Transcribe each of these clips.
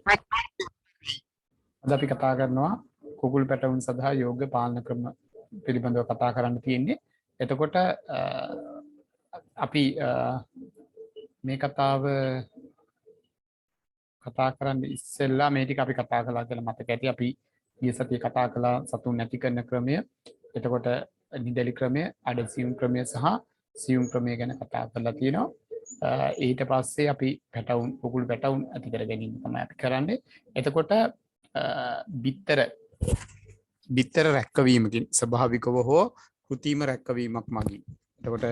අද අපි කතා කරනවා කුකුල් පැටවුන් සඳහා යෝග්‍ය පාලන ක්‍රම පිළිබඳව කතා කරන්න තියෙන්නේ. එතකොට අපි මේ කතාව කතා කරන්න ඉස්සෙල්ලා මේ ටික අපි කතා කළා කියලා මතක ඇති. අපි ගිය සතියේ කතා කළා සතුන් නැති කරන ක්‍රමය. එතකොට නිදැලි ක්‍රමය, අඩසියුම් ක්‍රමය සහ සියුම් ක්‍රමය ගැන කතා කරලා තියෙනවා. ඊට පස්සේ අපි පැටවුන් කුකුල් පැටවුන් ඇති කර ගැනීම තමයි අපි කරන්නේ. එතකොට බිත්තර රැක්කවීමකින් ස්වභාවිකව හෝ කෘතිම රැක්කවීමක් මගින්. එතකොට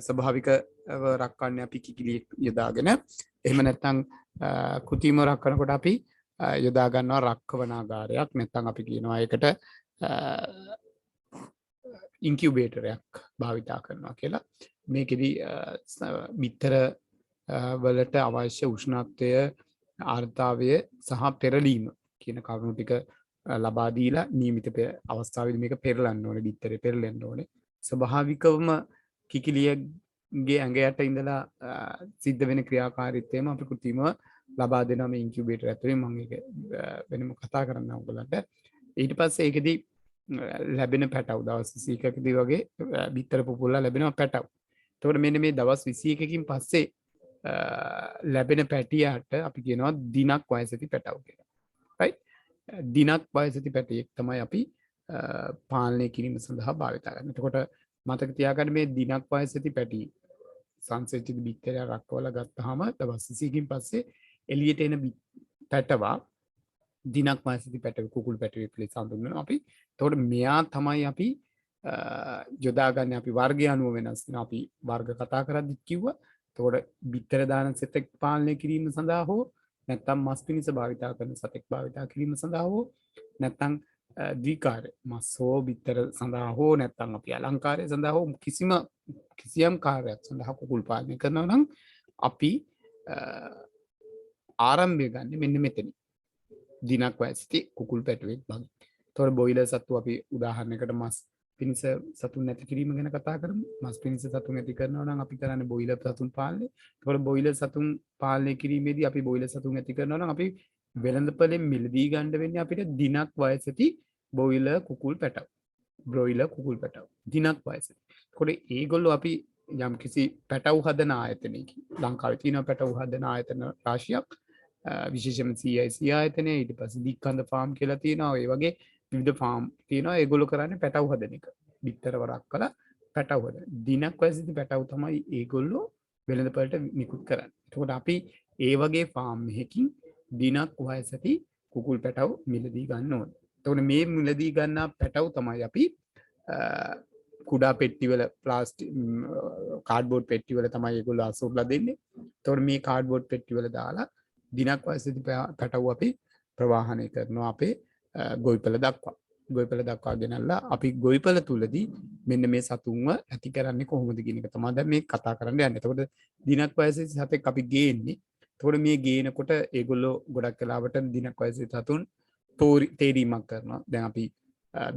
ස්වභාවිකව රක්කන්නේ අපි කිකිලිය යොදාගෙන එහෙම නැත්නම් කෘතිම රක්කනකොට අපි යොදා ගන්නවා රක්කවනාගාරයක්. නැත්නම් අපි කියනවා ඒකට ඉන්කියුබේටරයක් භාවිතා කරනවා කියලා. මේකෙදි බිත්තර වලට අවශ්‍ය උෂ්ණත්වය, ආර්ද්‍රතාවය සහ පෙරලීම කියන කරුණු ටික ලබා දීලා නියමිත අවස්ථාවේදී මේක පෙරලන්න ඕනේ, බිත්තරේ පෙරලෙන්න ඕනේ. ස්වභාවිකවම කිකිලියගේ ඇඟ යට ඉඳලා සිද්ධ වෙන ක්‍රියාකාරීත්වයම අපි කෘත්‍රිමව ලබා දෙනවා මේ ඉන්කියුබේටර් ඇතුලේ. මම ඒක වෙනම කතා කරන්න ඕගොල්ලන්ට. ඊට පස්සේ ඒකෙදි ලැබෙන පැටව් දවස් 21කදී වගේ බිත්තර පුපුරලා ලැබෙනවා පැටව්. එතකොට මෙන්න මේ දවස් 21කින් පස්සේ ලැබෙන පැටියාට අපි කියනවා දිනක් වයස ඇති පැටව් කියලා. right? දිනක් වයස ඇති පැටියෙක් තමයි අපි පාලනය කිරීම සඳහා භාවිත කරන්නේ. එතකොට මතක තියාගන්න මේ දිනක් වයස ඇති පැටි සංසේචිත බිත්තරය රක්කවලා ගත්තාම දවස් 21කින් පස්සේ එළියට එන පැටවා දිනක් වයස ඇති පැටව කුකුල් පැටවෙක් ලෙස හඳුන්වනවා අපි. එතකොට මෙයා තමයි අපි යොදාගන්නේ. අපි වර්ගය අනුව වෙනස් වෙනවා. අපි වර්ග කතා කරද්දි කිව්වා. එතකොට බිත්තර දාන සතෙක් පාලනය කිරීම සඳහා හෝ නැත්නම් මස් පිණිස භාවිතා කරන සතෙක් භාවිතා කිරීම සඳහා හෝ නැත්නම් ද්විකාර මස් හෝ බිත්තර සඳහා හෝ නැත්නම් අපි අලංකාරය සඳහා හෝ කිසියම් කාර්යයක් සඳහා කුකුල් පාලනය කරනවා නම් අපි ආරම්භය ගන්න මෙන්න මෙතන. දිනක් වයසති කුකුල් පැටවෙක් බං. එතකොට බොයිලර් සත්තු අපි උදාහරණයකට මස් පිණිස සතුන් නැති කිරීම ගැන කතා කරමු. මස් පිණිස සතුන් ඇති කරනවා නම් අපි කරන්නේ බොයිලර් සතුන් පාලනය. එතකොට බොයිලර් සතුන් පාලනය කිරීමේදී අපි බොයිලර් සතුන් ඇති කරනවා නම් අපි වෙළඳපොලෙන් මිලදී ගන්න වෙන්නේ අපිට දිනක් වයසති බොයිලර් කුකුල් පැටව. බ්‍රොයිලර් කුකුල් පැටව. දිනක් වයසති. එතකොට ඒගොල්ලෝ අපි යම් කිසි පැටව හදන ආයතනයකින් ලංකාවේ තියෙන පැටව හදන ආයතන රාශියක් විශේෂයෙන්ම CIC ආයතනය, ඊට පස්සේ දික්කන්ද ෆාම් කියලා තියෙනවා. ඒ වගේ විවිධ ෆාම් තියෙනවා. ඒගොල්ලෝ කරන්නේ පැටව හදන එක. බිත්තර වරක් කළා පැටව හදන. දිනක් වයසති පැටව තමයි ඒගොල්ලෝ වෙළඳපොළට නිකුත් කරන්නේ. එතකොට අපි ඒ වගේ ෆාම් එකකින් දිනක් වයසති කුකුල් පැටව මිලදී ගන්න ඕනේ. එතකොට මේ මිලදී ගන්නා පැටව තමයි අපි කුඩා පෙට්ටිවල ප්ලාස්ටික් කාඩ්බෝඩ් පෙට්ටිවල තමයි ඒගොල්ලෝ අසුරලා දෙන්නේ. එතකොට මේ කාඩ්බෝඩ් පෙට්ටිවල දාලා දිනක් වයසති පැටව අපි ප්‍රවාහනය කරනවා අපේ ගොවිපළ දක්වා. ගොවිපළ දක්වා ගෙනල්ලා අපි ගොවිපළ තුලදී මෙන්න මේ සතුන්ව ඇති කරන්නේ කොහොමද කියන එක තමයි දැන් මේ කතා කරන්න යන්නේ. එතකොට දිනක් වයසති සතෙක් අපි ගේන්නේ. එතකොට මේ ගේනකොට ඒගොල්ලෝ ගොඩක් කලාවට දිනක් වයසති සතුන් තේරීමක් කරනවා. දැන් අපි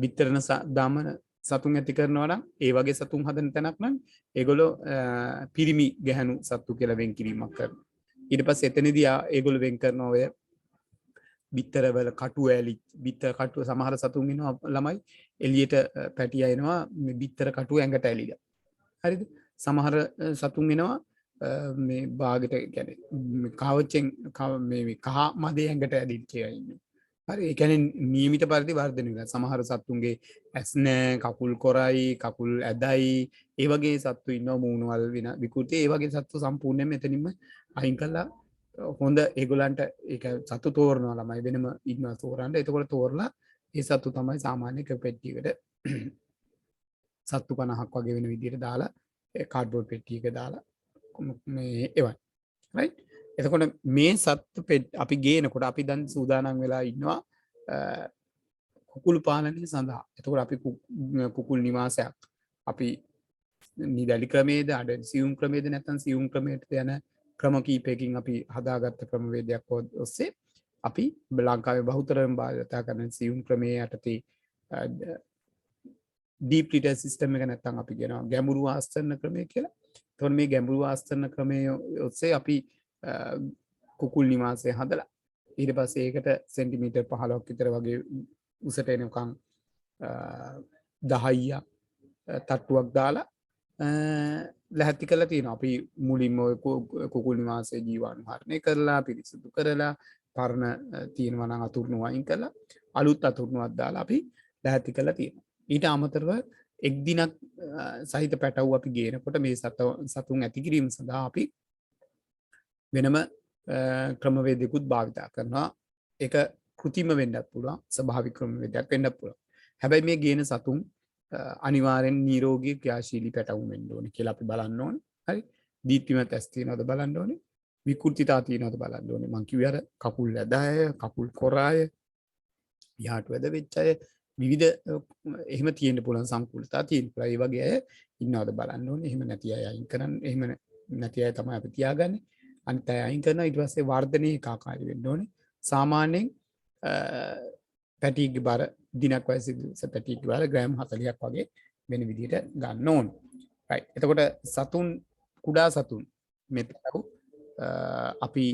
බිත්තරන දාමන සතුන් ඇති කරනවා නම් ඒ වගේ සතුන් හදන තැනක් නම් ඒගොල්ලෝ පිරිමි ගැහැණු සත්තු කියලා වෙන් කිරීමක් කරනවා. ඊට පස්සේ එතනදී ඒගොල්ලෝ වෙන් කරන ඔය බිත්තරවල කටු ඇලි බිත්තර කටුව සමහර සතුන් ඉන්නවා ළමයි එළියට පැටියා එනවා මේ බිත්තර කටුව ඇඟට ඇලිලා. හරිද? සමහර සතුන් එනවා මේ බාගෙට කියන්නේ කාවච්චෙන් මේ කහ මදේ ඇඟට ඇලිලා කියලා ඉන්නේ. හරි ඒ කියන්නේ නියමිත පරිදි වර්ධනය වෙනවා. සමහර සත්තුන්ගේ ඇස් නැහැ, කකුල් කොරයි, කකුල් ඇදයි. ඒ වගේ සත්තු ඉන්නවා මූණවල් වෙන විකෘති. ඒ වගේ සත්තු සම්පූර්ණයෙන් මෙතනින්ම අයින් කළා. හොඳ ඒගොල්ලන්ට ඒක සත්තු තෝරනවා ළමයි වෙනම ඉන්නවා තෝරන්න. එතකොට තෝරලා ඒ සත්තු තමයි සාමාන්‍ය පෙට්ටියකට සත්තු 50ක් වගේ වෙන විදිහට දාලා කාඩ්බෝඩ් පෙට්ටියක දාලා මේ එවයි. right? එතකොට මේ සත්තු අපි ගේනකොට අපි දැන් සූදානම් වෙලා ඉන්නවා කුකුල් පාලනය සඳහා. එතකොට අපි කුකුල් නිවාසයක් අපි නිදැලි ක්‍රමේද අඩසියුම් ක්‍රමේද නැත්නම් සියුම් ක්‍රමයට යන ක්‍රම කීපයකින් අපි හදාගත්ත ක්‍රමවේදයක් ඔස්සේ අපි ලංකාවේ බහුතරයෙන් භාවිත කරන සියුම් ක්‍රමයේ යටතේ ඩීප් ලිටර් සිස්ටම් එක නැත්නම් අපි කියනවා ගැඹුරු ආස්තරණ ක්‍රමය කියලා. එතකොට මේ ගැඹුරු ආස්තරණ ක්‍රමයේ ඔස්සේ අපි කුකුල් නිවාසය හදලා ඊට පස්සේ ඒකට සෙන්ටිමීටර් 15ක් විතර වගේ උසට එනකම් 10ක් තට්ටුවක් දාලා ලැහැත්ති කරලා තියෙනවා. අපි මුලින්ම ඔය කුකුල් නිවාසයේ ජීවාණුහරණය කරලා පිරිසිදු කරලා පරණ තියෙනවා නම් අතුරුණු වයින් කරලා අලුත් අතුරුණුවක් දාලා අපි ලැහැත්ති කරලා තියෙනවා. ඊට අමතරව එක් දිනක් සහිත පැටවු අපි ගේනකොට මේ සතුන් ඇති කිරීම සඳහා අපි වෙනම ක්‍රමවේදයකුත් භාවිතා කරනවා. ඒක කෘතිම වෙන්නත් පුළුවන්, ස්වභාවික ක්‍රමවේදයක් වෙන්නත් පුළුවන්. හැබැයි මේ ගේන සතුන් අනිවාර්යෙන් නිරෝගී ක්‍රියාශීලී පැටවුන් වෙන්න ඕනේ කියලා අපි බලන්න ඕනේ. හරි. දීප්තිමත් ඇස් තියනවද බලන්න ඕනේ. විකෘතිතා තියනවද බලන්න ඕනේ. මං කිව්වේ අර කකුල් ඇද අය, කකුල් කොර අය, යහට වැද වෙච්ච අය, විවිධ එහෙම තියෙන්න පුළුවන් සංකූලතා තියෙන්න පුළුවන්. ඒ වගේ අය ඉන්නවද බලන්න ඕනේ. එහෙම නැති අය අයින් කරන්න. එහෙම නැති අය තමයි අපි තියාගන්නේ. අනිත් අය අයින් කරනවා. ඊට පස්සේ වර්ධනයේ ඒකාකාරී වෙන්න ඕනේ. සාමාන්‍යයෙන් පැටියෙක්ගේ බර දිනක් වයසේ පැටියෙක්ගේ බර ග්‍රෑම් 40ක් වගේ වෙන විදිහට ගන්න ඕන. right. එතකොට සතුන් කුඩා සතුන් මෙතන අපි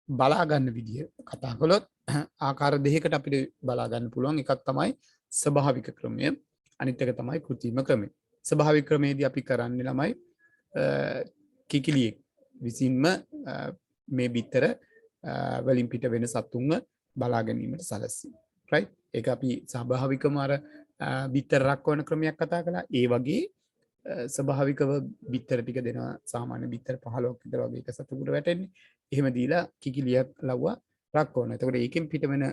බලා ගන්න විදිය කතා කළොත් ආකාර දෙකකට අපිට බලා ගන්න පුළුවන්. එකක් තමයි ස්වභාවික ක්‍රමය, අනිත් එක තමයි කෘත්‍රිම ක්‍රමය. ස්වභාවික ක්‍රමයේදී අපි කරන්නේ ළමයි කිකිලියෙක් විසින්ම මේ බිත්තර වලින් පිට වෙන සතුන්ව බලා ගැනීමට සැලසීම. right. ඒක අපි ස්වභාවිකම අර බිත්තර රක්වන ක්‍රමයක් කතා කළා. ඒ වගේ ස්වභාවිකව බිත්තර ටික දෙනවා. සාමාන්‍ය බිත්තර 15ක් විතර වගේ එක සතුකට වැටෙන්නේ. එහෙම දීලා කිකිලියක් ලව්වා රක්වන. එතකොට ඒකෙන් පිට වෙන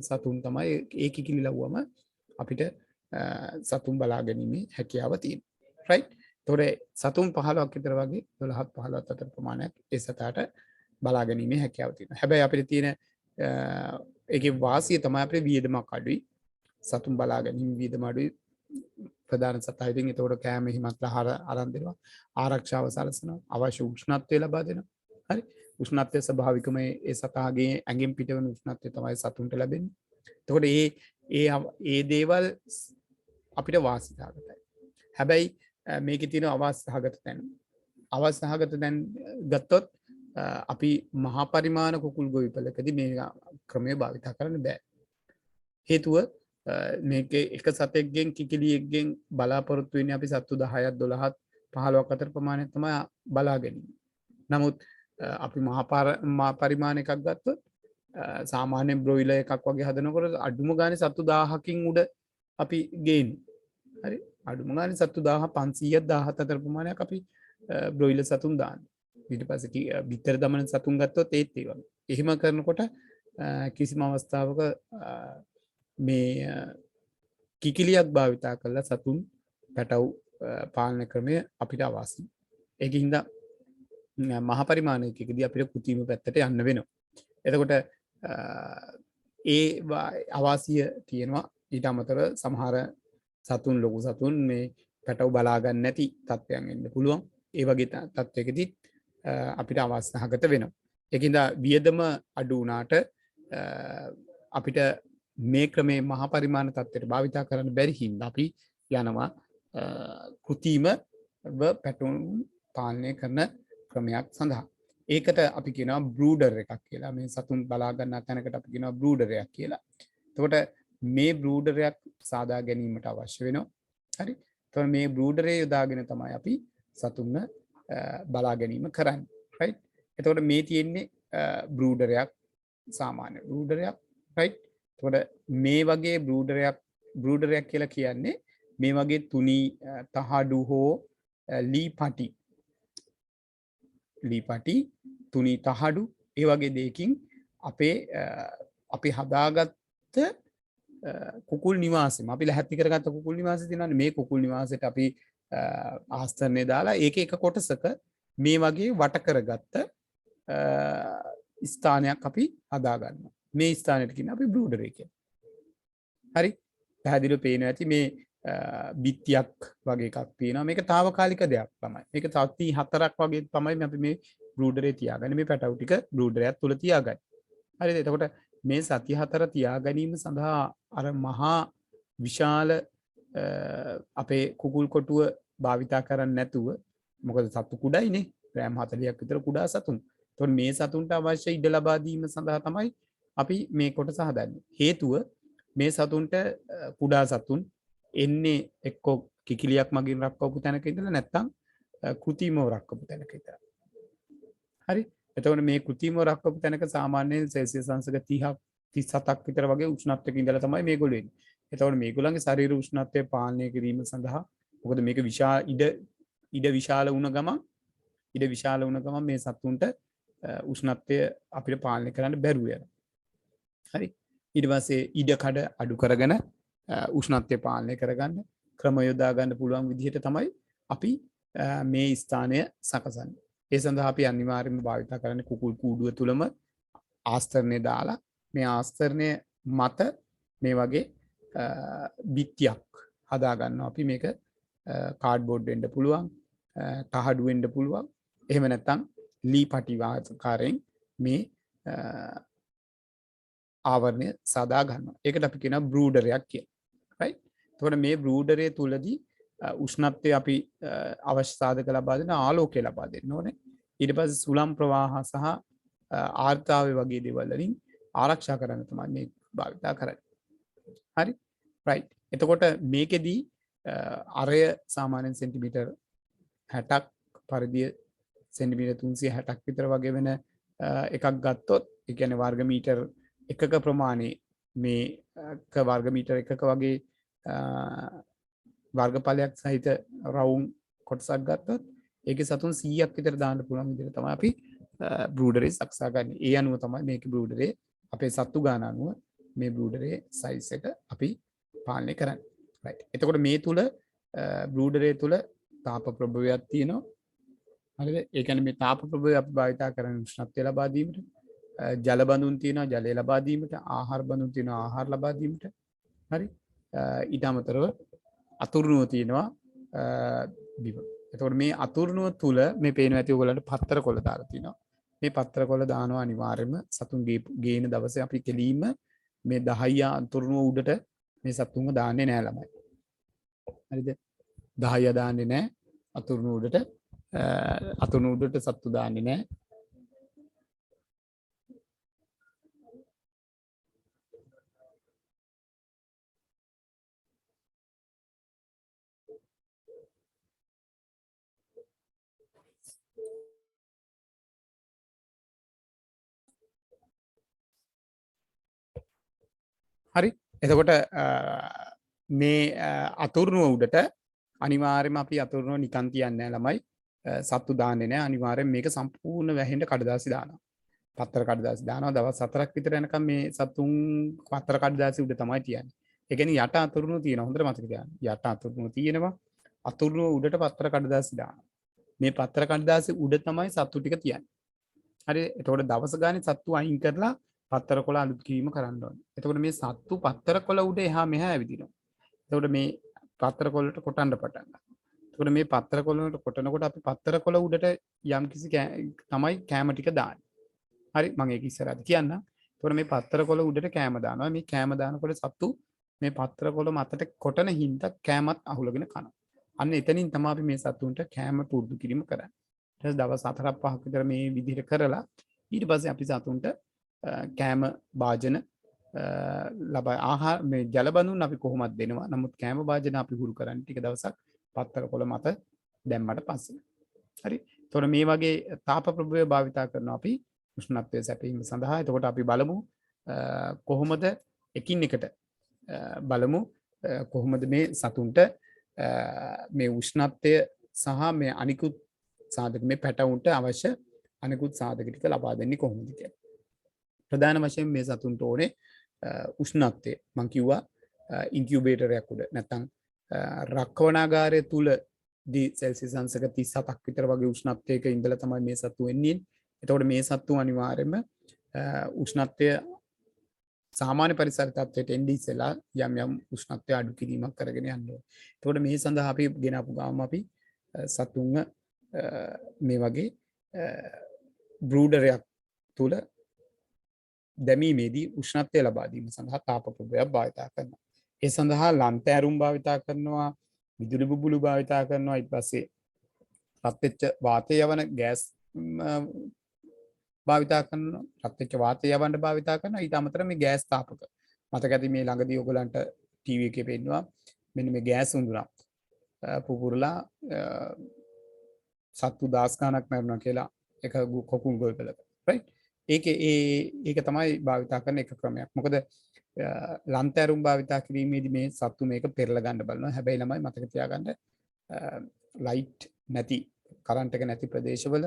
සතුන් තමයි ඒ කිකිලි ලව්වම අපිට සතුන් බලා ගැනීමේ හැකියාව තියෙනවා. right. එතකොට සතුන් 15ක් විතර වගේ 12ක් 15ක් අතර ප්‍රමාණයක් ඒ සතාට බලා ගැනීමේ හැකියාව තියෙනවා. හැබැයි අපිට තියෙන ඒකේ වාසිය තමයි අපේ වියදමක් අඩුයි. සතුන් බලා ගැනීම වියදම අඩුයි. ප්‍රධාන සතා ඉතින් ඒතකොට කෑම හිමත් ආහාර අරන් දෙනවා. ආරක්ෂාව සලසනවා. අවශ්‍ය උෂ්ණත්වය ලබා දෙනවා. හරි. උෂ්ණත්වය ස්වභාවිකම ඒ සතාගේ ඇඟෙන් පිටවන උෂ්ණත්වය තමයි සතුන්ට ලැබෙන්නේ. එතකොට ඒ දේවල් අපිට වාසිදායකයි. හැබැයි මේකේ තියෙන අවාස්තහගත තැන්. අවාස්තහගත තැන් ගත්තොත් අපි මහා පරිමාණ කුකුල් ගොවිපලකදී මේ ක්‍රමය භාවිත කරන්න බෑ. හේතුව මේක එක සතෙක්ගෙන් කිකිලියෙක්ගෙන් බලාපොරොත්තු වෙන්නේ අපි සත්තු 10ක් 12ක් 15ක් අතර ප්‍රමාණයක් තමයි බලා ගැනීම. නමුත් අපි මහා පරිමාණ එකක් ගත්තොත් සාමාන්‍යයෙන් බ්‍රොයිලර් එකක් වගේ හදනකොට අඩුම ගානේ සත්තු 1000කින් උඩ අපි ගේන්නේ. හරි. අඩුම ගානේ සත්තු 1500ක් 17 අතර ප්‍රමාණයක් අපි බ්‍රොයිලර් සතුන් දාන්නේ. ඊට පස්සේ බිත්තර දමන සතුන් ගත්තොත් ඒත් ඒ වගේ. එහෙම කරනකොට කිසිම අවස්ථාවක මේ කිකිලියක් භාවිතා කරලා සතුන් පැටව් පාලන ක්‍රමය අපිට අවශ්‍යයි. ඒකින්ද මහා පරිමාණයකදී අපිට කෘත්‍රිම පැත්තට යන්න වෙනවා. එතකොට ඒ අවාසිය තියෙනවා. ඊට අමතරව සමහර සතුන් ලොකු සතුන් මේ පැටව් බලා ගන්න නැති තත්ත්වයන් එන්න පුළුවන්. ඒ වගේ තත්ත්වයකදී අපිට අවස්ථාවකට වෙනවා. ඒකින්ද වියදම අඩු වුණාට අපිට මේ ක්‍රමේ මහා පරිමාණ තත්ත්වයට භාවිතා කරන්න බැරි හින්දා අපි යනවා කෘත්‍රිම පැටවුන් පාලනය කරන ක්‍රමයක් සඳහා. ඒකට අපි කියනවා බ්‍රූඩර් එකක් කියලා. මේ සතුන් බලා ගන්න තැනකට අපි කියනවා බ්‍රූඩර් එකක් කියලා. එතකොට මේ බ්‍රූඩර් එකක් සාදා ගැනීමට අවශ්‍ය වෙනවා. හරි. එතකොට මේ බ්‍රූඩරේ යොදාගෙන තමයි අපි සතුන්ව බලා ගැනීම කරන්නේ. right. එතකොට මේ තියෙන්නේ බ්‍රූඩරයක්, සාමාන්‍ය බ්‍රූඩරයක්. right. එතකොට මේ වගේ බ්‍රූඩරයක් කියලා කියන්නේ මේ වගේ තුනී තහඩු හෝ ලී පටි තුනී තහඩු ඒ වගේ දෙයකින් අපි හදාගත්ත කුකුල් නිවාසෙම අපි ලැහැත්ති කරගත්ත කුකුල් නිවාසෙ තියෙනවානේ. මේ කුකුල් නිවාසෙට අපි ආස්තරණය දාලා ඒකේ එක කොටසක මේ වගේ වට කරගත්ත ස්ථානයක් අපි හදා ගන්නවා. මේ ස්ථානෙට කියන අපි බ්‍රූඩර් එක. හරි. පැහැදිලිව පේනවා ඇති මේ බිත්තියක් වගේ එකක් තියෙනවා. මේක తాවකාලික දෙයක් තමයි. මේක සති 4ක් වගේ තමයි අපි මේ බ්‍රූඩරේ තියාගන්නේ. මේ පැටවු ටික බ්‍රූඩරයක් තුල තියාගන්නේ. හරිද? එතකොට මේ සති 4 තියා ගැනීම සඳහා අර මහා විශාල අපේ කුකුල් කොටුව භාවිතා කරන්නේ නැතුව, මොකද සතු කුඩයිනේ. ග්‍රෑම් 40ක් විතර කුඩා සතුන්. එතකොට මේ සතුන්ට අවශ්‍ය ඉඩ ලබා දීම සඳහා තමයි අපි මේ කොටස හදන්නේ. හේතුව මේ සතුන්ට කුඩා සතුන් එන්නේ එක්කෝ කිකිලියක් මගින් රක්කවපු තැනක ඉඳලා නැත්නම් කෘතිමව රක්කවපු තැනක ඉඳලා. හරි. එතකොට මේ කෘතිමව රක්කවපු තැනක සාමාන්‍යයෙන් සෙල්සියස් අංශක 30ක් 37ක් විතර වගේ උෂ්ණත්වයක ඉඳලා තමයි මේගොල්ලෝ එන්නේ. එතකොට මේගොල්ලන්ගේ ශරීර උෂ්ණත්වය පාලනය කිරීම සඳහා මොකද මේක ඉඩ විශාල වුණ ගමන් මේ සතුන්ට උෂ්ණත්වය අපිට පාලනය කරන්න බැරුව යනවා. හරි. ඊට පස්සේ ඉඩ කඩ අඩු කරගෙන උෂ්ණත්වය පාලනය කරගන්න ක්‍රම යොදා ගන්න පුළුවන් විදිහට තමයි අපි මේ ස්ථානය සකසන්නේ. ඒ සඳහා අපි අනිවාර්යයෙන්ම භාවිත කරන්නේ කුකුල් කූඩුව තුලම ආස්තරණය දාලා මේ ආස්තරණය මත මේ වගේ බිත්තියක් හදා ගන්නවා. අපි මේක කාඩ්බෝඩ් වෙන්න පුළුවන්, තහඩු වෙන්න පුළුවන්. එහෙම නැත්නම් ලී පටි වාකාරයෙන් මේ ආවරණය සාදා ගන්නවා. ඒකට අපි කියනවා බ්‍රූඩරයක් කියලා. right? එතකොට මේ බ්‍රූඩරයේ තුලදී උෂ්ණත්වය අපි අවශ්‍ය සාධක ලබා දෙන ආලෝකය ලබා දෙන්න ඕනේ. ඊට පස්සේ සුළං ප්‍රවාහ සහ ආර්ද්‍රතාවය වගේ දේවල් වලින් ආරක්ෂා කරන්න තමයි මේ භාවිතා කරන්නේ. හරි? right. එතකොට මේකෙදී අරය සාමාන්‍යයෙන් සෙන්ටිමීටර් 60ක් පරිධිය සෙන්ටිමීටර් 360ක් විතර වගේ වෙන එකක් ගත්තොත් ඒ කියන්නේ වර්ග මීටර් එකක ප්‍රමාණය මේක වර්ග මීටර් එකක වගේ වර්ගඵලයක් සහිත රවුම් කොටසක් ගත්තොත් ඒකේ සතුන් 100ක් විතර දාන්න පුළුවන් විදිහට තමයි අපි බ්‍රූඩරේ සකසා ගන්න. ඒ අනුව තමයි මේක බ්‍රූඩරේ අපේ සත්තු ගාන අනුව මේ බ්‍රූඩරේ සයිස් එක අපි පාලනය කරන්නේ. right. එතකොට මේ තුල බ්‍රූඩරේ තුල තාප ප්‍රභවයක් තියෙනවා. හරිද? ඒ කියන්නේ මේ තාප ප්‍රභවය අපි භාවිත කරන උෂ්ණත්වය ලබා දීමට, ජල බඳුන් තියෙනවා ජලය ලබා දීමට, ආහාර බඳුන් තියෙනවා ආහාර ලබා දීමට. හරි? ඊට අමතරව අතුරුණුව තියෙනවා බිම. එතකොට මේ අතුරුණුව තුල මේ පේනවා ඇති ඔයගලන්ට පත්තර කොළ දාලා තියෙනවා. මේ පත්තර කොළ දානවා අනිවාර්යයෙන්ම සතුන් ගේන දවසේ අපි කෙලීම මේ 10 අතුරුණුව උඩට මේ සතුන්ව දාන්නේ නැහැ ළමයි. හරිද? 10 දාන්නේ නැහැ අතුරුණුව උඩට. අතුරුණුව උඩට සතු දාන්නේ නැහැ. හරි. එතකොට මේ අතුරුණුව උඩට අනිවාර්යයෙන්ම අපි අතුරුණුව නිකන් තියන්නේ නැහැ ළමයි. සත්තු දාන්නේ නැහැ. අනිවාර්යයෙන් මේක සම්පූර්ණ වැහෙන්න කඩදාසි දානවා. පත්තර කඩදාසි දානවා. දවස් 4ක් විතර යනකම් මේ සතුන් පත්තර කඩදාසි උඩ තමයි තියන්නේ. ඒ කියන්නේ යට අතුරුණුව තියෙනවා. හොඳට මතක තියාගන්න. යට අතුරුණුව තියෙනවා. අතුරුණුව උඩට පත්තර කඩදාසි දානවා. මේ පත්තර කඩදාසි උඩ තමයි සත්තු ටික තියන්නේ. හරි. එතකොට දවස ගානේ සත්තු අයින් කරලා පත්තර කොළ අලුත් කිරීම කරන්න ඕනේ. එතකොට මේ සත්තු පත්තර කොළ උඩ එහා මෙහා ඇවිදිනවා. එතකොට මේ පත්තර කොළට කොටන්න පටන් ගන්නවා. එතකොට මේ පත්තර කොළ වලට කොටනකොට අපි පත්තර කොළ උඩට යම්කිසි තමයි කැම ටික දාන්නේ. හරි මම ඒක ඉස්සරහට කියන්නම්. එතකොට මේ පත්තර කොළ උඩට කැම දානවා. මේ කැම දානකොට සත්තු මේ පත්තර කොළ මතට කොටන හින්දා කැමත් අහුලගෙන කනවා. අන්න එතනින් තමයි අපි මේ සතුන්ට කැම පුරුදු කිරීම කරන්නේ. ඊට පස්සේ දවස් 4ක් 5ක් විතර මේ විදිහට කරලා ඊට පස්සේ අපි සතුන්ට කෑම භාජන ලබා ආහාර මේ ජල බඳුන් අපි කොහොමද දෙනවා. නමුත් කෑම භාජන අපි හුරු කරන්නේ ටික දවසක් පත්තර කොළ මත දැම්මට පස්සේ. හරි. එතකොට මේ වගේ තාප ප්‍රභවය භාවිතා කරනවා අපි උෂ්ණත්වය සැපීම සඳහා. එතකොට අපි බලමු කොහොමද එකින් එකට බලමු කොහොමද මේ සතුන්ට මේ උෂ්ණත්වය සහ මේ අනිකුත් සාධක මේ පැටවුන්ට අවශ්‍ය අනිකුත් සාධක ටික ලබා දෙන්නේ කොහොමද කියලා. ප්‍රධාන වශයෙන් මේ සතුන්ට ඕනේ උෂ්ණත්වය. මම කිව්වා ඉන්කියුබේටරයක් උඩ නැත්නම් රක්කවනාගාරය තුලදී සෙල්සියස් අංශක 37ක් විතර වගේ උෂ්ණත්වයක ඉඳලා තමයි මේ සතු එන්නේ. එතකොට මේ සතු අනිවාර්යයෙන්ම උෂ්ණත්වය සාමාන්‍ය පරිසර තත්ත්වයට එන්නේ ඉස්සෙල්ලා යම් යම් උෂ්ණත්වය අඩු කිරීමක් කරගෙන යන්න ඕනේ. එතකොට මේ සඳහා අපි ගෙනාපු ගාම අපි සතුන්ව මේ වගේ බ්‍රූඩරයක් තුල දැමීමේදී උෂ්ණත්වය ලබා දීම සඳහා තාප ප්‍රභවයක් භාවිත කරනවා. ඒ සඳහා ලන්තෑරුම් භාවිත කරනවා, විදුලි බුබුලු භාවිත කරනවා, ඊට පස්සේ රත් වෙච්ච වාතය යවන ගෑස් භාවිතා කරනවා. රත් වෙච්ච වාතය යවන්න භාවිතා කරනවා. ඊට අමතරව මේ ගෑස් තාපක. මතක ඇති මේ ළඟදී ඔයගලන්ට ටීවී එකේ පෙන්නවා මෙන්න මේ ගෑස් උඳුනක් පුපුරලා සත්තු දහස් ගණක් මැරුණා කියලා එක කොකුල් ගොවිපළක. රයිට්? ඒක තමයි භාවිතා කරන එක ක්‍රමයක්. මොකද ලන්තෑරුම් භාවිතා කිරීමේදී මේ සත්තු මේක පෙරලා ගන්න බලනවා. හැබැයි ළමයි මතක තියාගන්න ලයිට් නැති කරන්ට් එක නැති ප්‍රදේශවල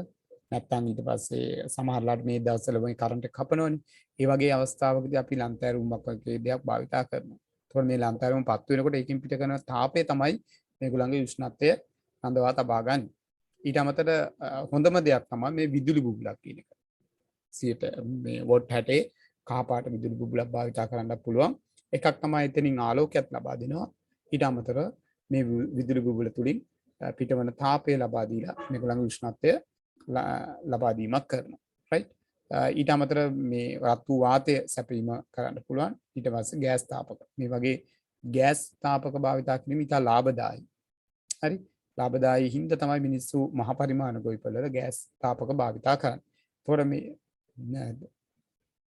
නැත්තම් ඊට පස්සේ සමහරලාට මේ දවස්වල මේ කරන්ට් එක කපනවනේ. ඒ වගේ අවස්ථාවකදී අපි ලන්තෑරුම්ක් වගේ දෙයක් භාවිතා කරනවා. ඒතකොට මේ ලන්තෑරුම් පත්තු වෙනකොට ඒකින් පිට කරන තාපය තමයි මේගොල්ලන්ගේ උෂ්ණත්වය රඳවා තබා ගන්න. ඊට අමතරව හොඳම දෙයක් තමයි මේ විදුලි බුබුලක් කියන එක. 100 මේ වොට් 60 කහපාට විදුලි බුබුලක් භාවිතා කරන්න පුළුවන්. එකක් තමයි එතනින් ආලෝකයක් ලබා දෙනවා. ඊට අමතරව මේ විදුලි බුබුල තුලින් පිටවන තාපය ලබා දීලා මේගොල්ලන්ගේ උෂ්ණත්වය ලබා දීමක් කරනවා. රයිට්? ඊට අමතරව මේ රතු වාතය සැපීම කරන්න පුළුවන්. ඊට පස්සේ ගෑස් තාපක. මේ වගේ ගෑස් තාපක භාවිතා කිරීම ඉතා ලාභදායී. හරි? ලාභදායී හින්දා තමයි මිනිස්සු මහ පරිමාණ ගොවිපළවල ගෑස් තාපක භාවිතා කරන්නේ. ඒතකොට මේ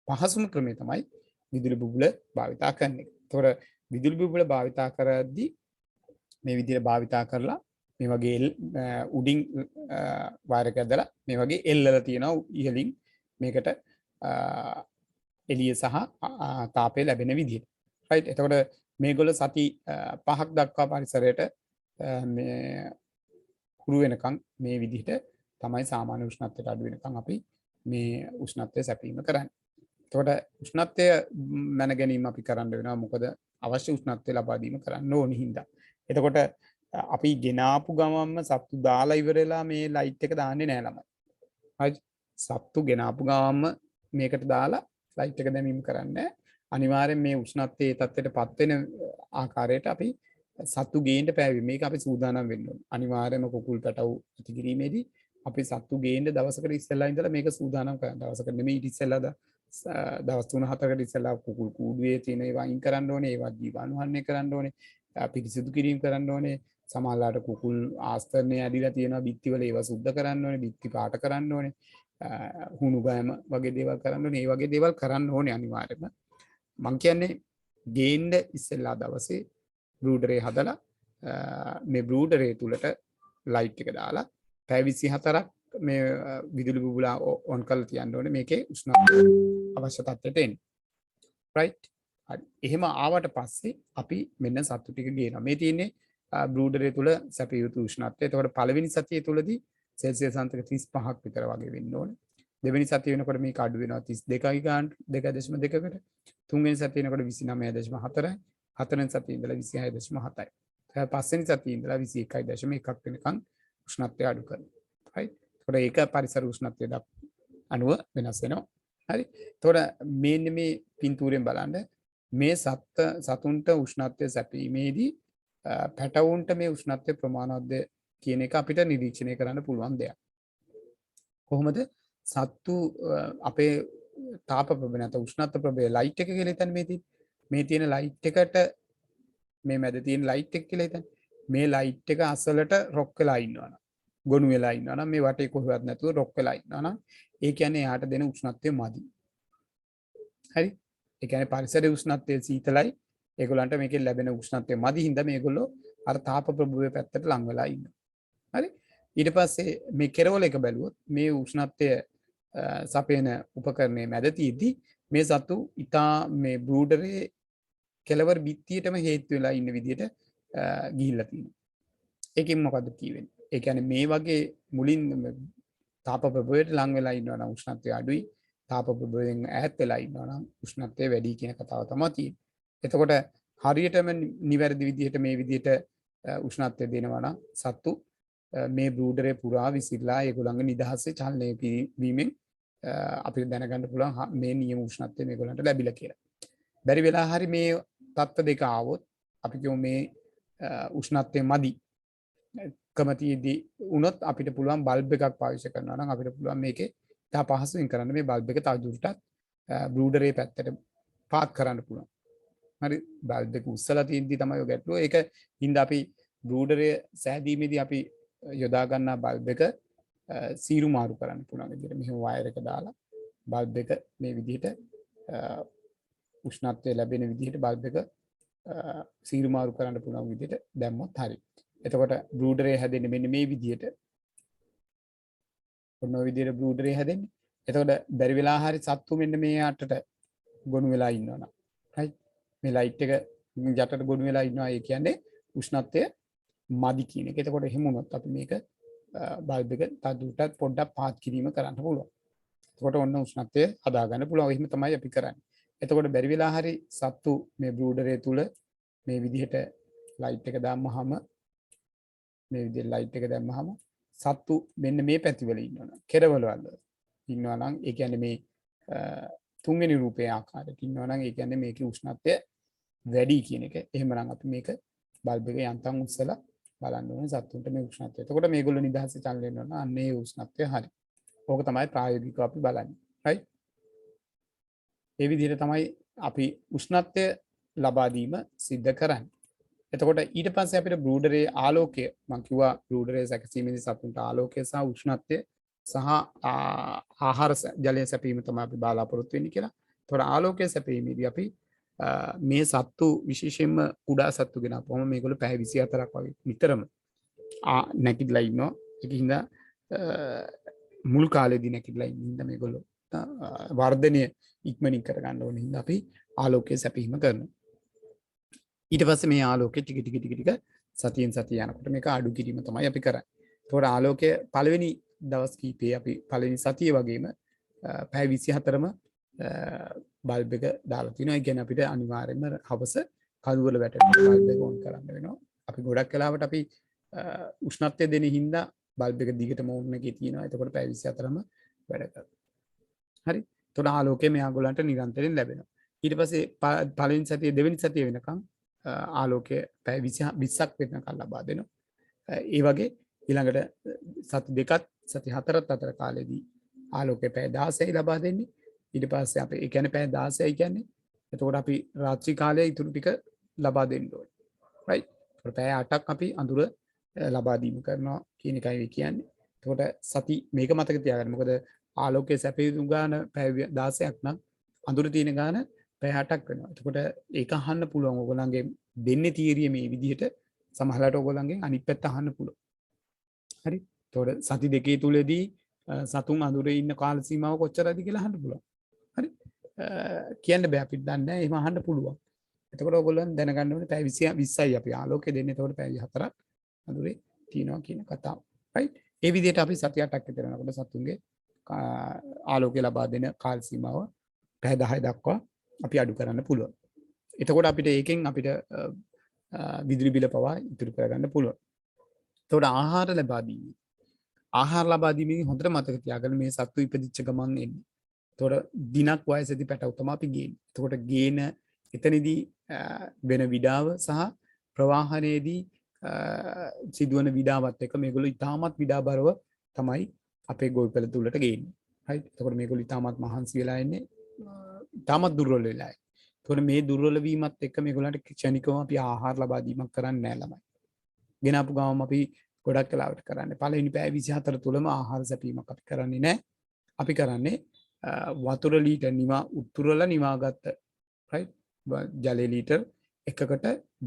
පහසුම ක්‍රමය තමයි විදුලි බුබුල භාවිතා කරන එක. ඒතකොට විදුලි බුබුල භාවිතා කරද්දී මේ විදිහට භාවිතා කරලා මේ වගේ උඩින් වයර් එකක් දාලා මේ වගේ එල්ලලා තියෙනවා ඉහළින් මේකට එළිය සහ තාපය ලැබෙන විදිහට. රයිට්? එතකොට මේගොල්ලෝ සති 5ක් දක්වා පරිසරයට මේ හුරු වෙනකන් මේ විදිහට තමයි සාමාන්‍ය උෂ්ණත්වයට අඩු වෙනකන් අපි මේ උෂ්ණත්වය සැපීම කරන්නේ. එතකොට උෂ්ණත්වය මැන ගැනීම අපි කරන්න වෙනවා. මොකද අවශ්‍ය උෂ්ණත්වය ලබා දීම කරන්න ඕනි හින්දා. එතකොට අපි ගෙනාපු ගමන්ම සත්තු දාලා ඉවරලා මේ ලයිට් එක දාන්නේ නෑ ළමයි. හරි? සත්තු ගෙනාපු ගමන්ම මේකට දාලා ලයිට් එක දැමීම කරන්නේ. අනිවාර්යෙන් මේ උෂ්ණත්වයේ තත්ත්වයටපත් වෙන ආකාරයට අපි සත්තු ගේන්න පෑවි. මේක අපි සූදානම් වෙන්න ඕනේ. අනිවාර්යයෙන්ම කුකුල් පැටවු ඇති කිරීමේදී අපි සත්තු ගේන්න දවසකට ඉස්සෙල්ලා ඉඳලා මේක සූදානම් කරන්න. දවසකට නෙමෙයි ඊට ඉස්සෙල්ලා දවස් 3-4කට ඉස්සෙල්ලා කුකුල් කූඩුවේ තියෙන ඒවා අයින් කරන්න ඕනේ. ඒවා ජීවාණුහරණය කරන්න ඕනේ. පිරිසිදු කිරීම කරන්න ඕනේ. සමහරලාට කුකුල් ආස්තරණය ඇදිලා තියෙනවා බිත්තිවල ඒවා සුද්ධ කරන්න ඕනේ. බිත්ති පාට කරන්න ඕනේ. හුණු ගෑම වගේ දේවල් කරන්න ඕනේ. මේ වගේ දේවල් කරන්න ඕනේ අනිවාර්යයෙන්ම. මං කියන්නේ ගේන්න ඉස්සෙල්ලා දවසේ බ්‍රූඩරේ හදලා මේ බ්‍රූඩරේ තුලට ලයිට් එක දාලා පැය 24ක් මේ විදුලි බුබුලා ඔන් කරලා තියන්න ඕනේ මේකේ උෂ්ණත්වය අවශ්‍ය තත්ත්වයට එන්න. රයිට්? හරි. එහෙම ආවට පස්සේ අපි මෙන්න සත්තු ටික ගේනවා. මේ තියෙන්නේ බ්‍රූඩරේ තුල සැපිය යුතු උෂ්ණත්වය. එතකොට පළවෙනි සතිය තුලදී සෙල්සියස් අංශක 35ක් විතර වගේ වෙන්න ඕනේ. දෙවෙනි සතිය වෙනකොට මේක අඩු වෙනවා 32යි ගානට 2.2කට. තුන්වෙනි සතිය වෙනකොට 29.4යි. හතරවෙනි සතියේ ඉඳලා 26.7යි. පස්වෙනි සතියේ ඉඳලා 21.1ක් වෙනකන් උෂ්ණත්වය අඩු කරනවා. right? ඒකට ඒක පරිසර උෂ්ණත්වය අනුව වෙනස් වෙනවා. හරි? ඒතකොට මේ පින්තූරෙන් බලන්න මේ සතුන්ට උෂ්ණත්වය සැපීමේදී පැටවුන්ට මේ උෂ්ණත්වය ප්‍රමාණවත්ද කියන එක අපිට නිරීක්ෂණය කරන්න පුළුවන් දෙයක්. කොහොමද සත්තු අපේ තාප ප්‍රභේද නැත්නම් උෂ්ණත්ව ප්‍රභේද ලයිට් එක කියලා හිතන්නේ මේ තියෙන ලයිට් එකට මේ මැද තියෙන ලයිට් එක කියලා හිතන්නේ. මේ ලයිට් එක අසලට රොක් වෙලා ඉන්නවනම් ගොනු වෙලා ඉන්නවනම් මේ වටේ කොහෙවත් නැතුව රොක් වෙලා ඉන්නවනම් ඒ කියන්නේ එයාට දෙන උෂ්ණත්වය මදි. හරි? ඒ කියන්නේ පරිසරයේ උෂ්ණත්වය සීතලයි. ඒගොල්ලන්ට මේකෙන් ලැබෙන උෂ්ණත්වය මදි හින්දා මේගොල්ලෝ අර තාප ප්‍රභේදයේ පැත්තට ලං වෙලා ඉන්නවා. හරි? ඊට පස්සේ මේ කෙරවල එක බැලුවොත් මේ උෂ්ණත්වය සපයන උපකරණයේ මැද තියෙද්දි මේ සතු ඉතා මේ බ්‍රූඩරේ කෙලවර බිත්තියටම හේතු වෙලා ඉන්න විදිහට ගිහිල්ලා තියෙනවා. ඒකෙන් මොකද්ද කියවෙන්නේ? ඒ කියන්නේ මේ වගේ මුලින් තාප ප්‍රභේදයට ලං වෙලා ඉන්නවා නම් උෂ්ණත්වය අඩුයි. තාප ප්‍රභේදයෙන් ඈත් වෙලා ඉන්නවා නම් උෂ්ණත්වය වැඩි කියන කතාව තමයි තියෙන්නේ. එතකොට හරියටම නිවැරදි විදිහට මේ විදිහට උෂ්ණත්වය දෙනවා නම් සතු මේ බ්‍රූඩරේ පුරා විසිරලා ඒගොල්ලන්ගේ නිදහසේ චලනය වීමෙන් අපිට දැනගන්න පුළුවන් මේ නියම උෂ්ණත්වය මේගොල්ලන්ට ලැබිලා කියලා. බැරි වෙලා හරි මේ තත්ත්ව දෙක ආවොත් අපි කියමු මේ උෂ්ණත්වය මදි කමතියේදී වුණොත් අපිට පුළුවන් බල්බ් එකක් පාවිච්චි කරනවා නම් අපිට පුළුවන් මේකේ තව පහසුවෙන් කරන්න මේ බල්බ් එක තවදුරටත් බ්‍රූඩරේ පැත්තට පාත් කරන්න පුළුවන්. හරි බල්බ් එක උස්සලා තියෙද්දි තමයි ඔය ගැටලුව. ඒක හින්දා අපි බ්‍රූඩරේ සෑදීමේදී අපි යොදා ගන්නා බල්බ් එක සීරු මාරු කරන්න පුළුවන් විදිහට මෙහෙම වයර් එක දාලා බල්බ් එක මේ විදිහට උෂ්ණත්වය ලැබෙන විදිහට බල්බ් එක සීරු මාරු කරන්න පුළුවන් විදිහට දැම්මොත් හරි. එතකොට බ්‍රූඩරේ හැදෙන්නේ මෙන්න මේ විදිහට. ඔන්න ඔය විදිහට බ්‍රූඩරේ හැදෙන්නේ. එතකොට බැරි වෙලා හරි සත්තු මෙන්න මේ යටට ගොනු වෙලා ඉන්නවනම්. right? මේ ලයිට් එක යටට ගොනු වෙලා ඉන්නවා. ඒ කියන්නේ උෂ්ණත්වය මදි කියන එක. එතකොට එහෙම වුණොත් අපි මේක බල්බ් එක තදුටත් පොඩ්ඩක් පාත් කිරීම කරන්න පුළුවන්. එතකොට ඔන්න උෂ්ණත්වය හදා ගන්න පුළුවන්. එහෙම තමයි අපි කරන්නේ. එතකොට බැරි වෙලා හරි සත්තු මේ බ්‍රූඩරේ තුල මේ විදිහට ලයිට් එක දාම්මහම මේ විදිහට ලයිට් එක දැම්මහම සත්තු මෙන්න මේ පැතිවල ඉන්නවනම් කෙරවල වල ඉන්නවනම් ඒ කියන්නේ මේ තුන්වෙනි රූපයේ ආකාරයට ඉන්නවනම් ඒ කියන්නේ මේකේ උෂ්ණත්වය වැඩි කියන එක. එහෙමනම් අපි මේක බල්බ් එක යන්තම් උස්සලා බලන්න ඕනේ සත්තුන්ට මේ උෂ්ණත්වය. එතකොට මේගොල්ලෝ නිදහසේ චලනය වෙනවා. අන්න ඒ උෂ්ණත්වය හරි. ඕක තමයි ප්‍රායෝගිකව අපි බලන්නේ. right? ඒ විදිහට තමයි අපි උෂ්ණත්වය ලබා දීම සිද්ධ කරන්නේ. එතකොට ඊට පස්සේ අපිට බ්‍රූඩරේ ආලෝකය මම කිව්වා බ්‍රූඩරේ සැකසීමේදී සතුන්ට ආලෝකය සහ උෂ්ණත්වය සහ ආහාර ජලය සැපීම තමයි අපි බලාපොරොත්තු වෙන්නේ කියලා. එතකොට ආලෝකය සැපීමේදී අපි මේ සත්තු විශේෂයෙන්ම කුඩා සත්තු ගෙනාපුවම මේගොල්ලෝ පැය 24ක් වගේ නිතරම නැගිටලා ඉන්නවා. ඒකින්ද මුල් කාලේදී නැගිටලා ඉන්න හින්දා මේගොල්ලෝ වර්ධනය ඉක්මනින් කරගන්න ඕන හින්දා අපි ආලෝකය සැපීම කරනවා. ඊට පස්සේ මේ ආලෝකය ටික ටික සතියෙන් සතිය යනකොට මේක අඩු කිරීම තමයි අපි කරන්නේ. ඒතකොට ආලෝකය පළවෙනි දවස් කීපේ අපි පළවෙනි සතිය වගේම පැය 24ම බල්බ් එක දාලා තිනවා. ඒ කියන්නේ අපිට අනිවාර්යයෙන්ම හවස කළු වල වැටෙන බල්බ් එක ඔන් කරන්න වෙනවා. අපි ගොඩක් වෙලාවට අපි උෂ්ණත්වය දෙන හින්දා බල්බ් එක දිගටම ඔන් එකේ තියෙනවා. එතකොට පැය 24ම වැඩ කරනවා. හරි. එතකොට ආලෝකය මෙයාගොල්ලන්ට නිරන්තරයෙන් ලැබෙනවා. ඊට පස්සේ පළවෙනි සතිය දෙවෙනි සතිය වෙනකන් ආලෝකය පැය 20ක් වෙනකන් ලබා දෙනවා. ඒ වගේ ඊළඟට සති දෙකත් සති හතරත් අතර කාලෙදී ආලෝකය පැය 16යි ලබා දෙන්නේ. ඊට පස්සේ අපි ඒ කියන්නේ පැය 16යි කියන්නේ එතකොට අපි රාත්‍රී කාලයේ ඉතුරු ටික ලබා දෙන්න ඕනේ. right? ඒකට පැය 8ක් අපි අඳුර ලබා දීම කරනවා කියන එකයි කියන්නේ. එතකොට සති මේක මතක තියාගන්න. මොකද ආලෝකයේ සැපයුතු ගාන පැය 16ක් නම් අඳුර තියෙන ගාන පැය 8ක් වෙනවා. එතකොට ඒක අහන්න පුළුවන් ඔයගොල්ලන්ගේ දෙන්නේ තීරිය මේ විදිහට සමහරවිට ඔයගොල්ලන්ගෙන් අනිත් පැත්ත අහන්න පුළුවන්. හරි. එතකොට සති දෙකේ තුලදී සතුන් අඳුරේ ඉන්න කාල සීමාව කොච්චරද කියලා අහන්න පුළුවන්. හරි. කියන්න බෑ අපිට දන්නේ නැහැ. එහෙම අහන්න පුළුවන්. එතකොට ඔයගොල්ලන් දැනගන්න ඕනේ පැය 20යි අපි ආලෝකය දෙන්නේ. එතකොට පැය 4ක් අඳුරේ තියනවා කියන කතාව. right? ඒ විදිහට අපි සති 8ක් විතර යනකොට සතුන්ගේ ආලෝකය ලබා දෙන කාල සීමාව පැය 10 දක්වා අපි අඩු කරන්න පුළුවන්. එතකොට අපිට ඒකෙන් අපිට විදුලි බිල පවා ඉතුරු කරගන්න පුළුවන්. එතකොට ආහාර ලබා දීම. ආහාර ලබා දීමේ හොඳට මතක තියාගන්න මේ සත්තු ඉපදිච්ච ගමන් එන්නේ. එතකොට දිනක් වයසේදී පැටව තමයි අපි ගේන්නේ. එතකොට ගේන එතනදී වෙන විඩාව සහ ප්‍රවාහනයේදී සිදුවන විඩාවත් එක්ක මේගොල්ලෝ ඉතාමත් විඩාබරව තමයි අපේ ගොවිපළ තුලට ගේන්නේ. right? එතකොට මේගොල්ලෝ ඉතාමත් මහන්සි වෙලා ඉන්නේ. ඉතාමත් දුර්වල වෙලා. එතකොට මේ දුර්වල වීමත් එක්ක මේගොල්ලන්ට ක්ෂණිකව අපි ආහාර ලබා දීමක් කරන්නේ නැහැ ළමයි. ගෙනාපු ගාම අපි ගොඩක් වෙලාවට කරන්නේ පළවෙනි පැය 24 තුලම ආහාර සැපීමක් අපි කරන්නේ නැහැ. අපි කරන්නේ වතුර ලීටර් උතුරලා නිවාගත්ත right ජලය ලීටර් එකකට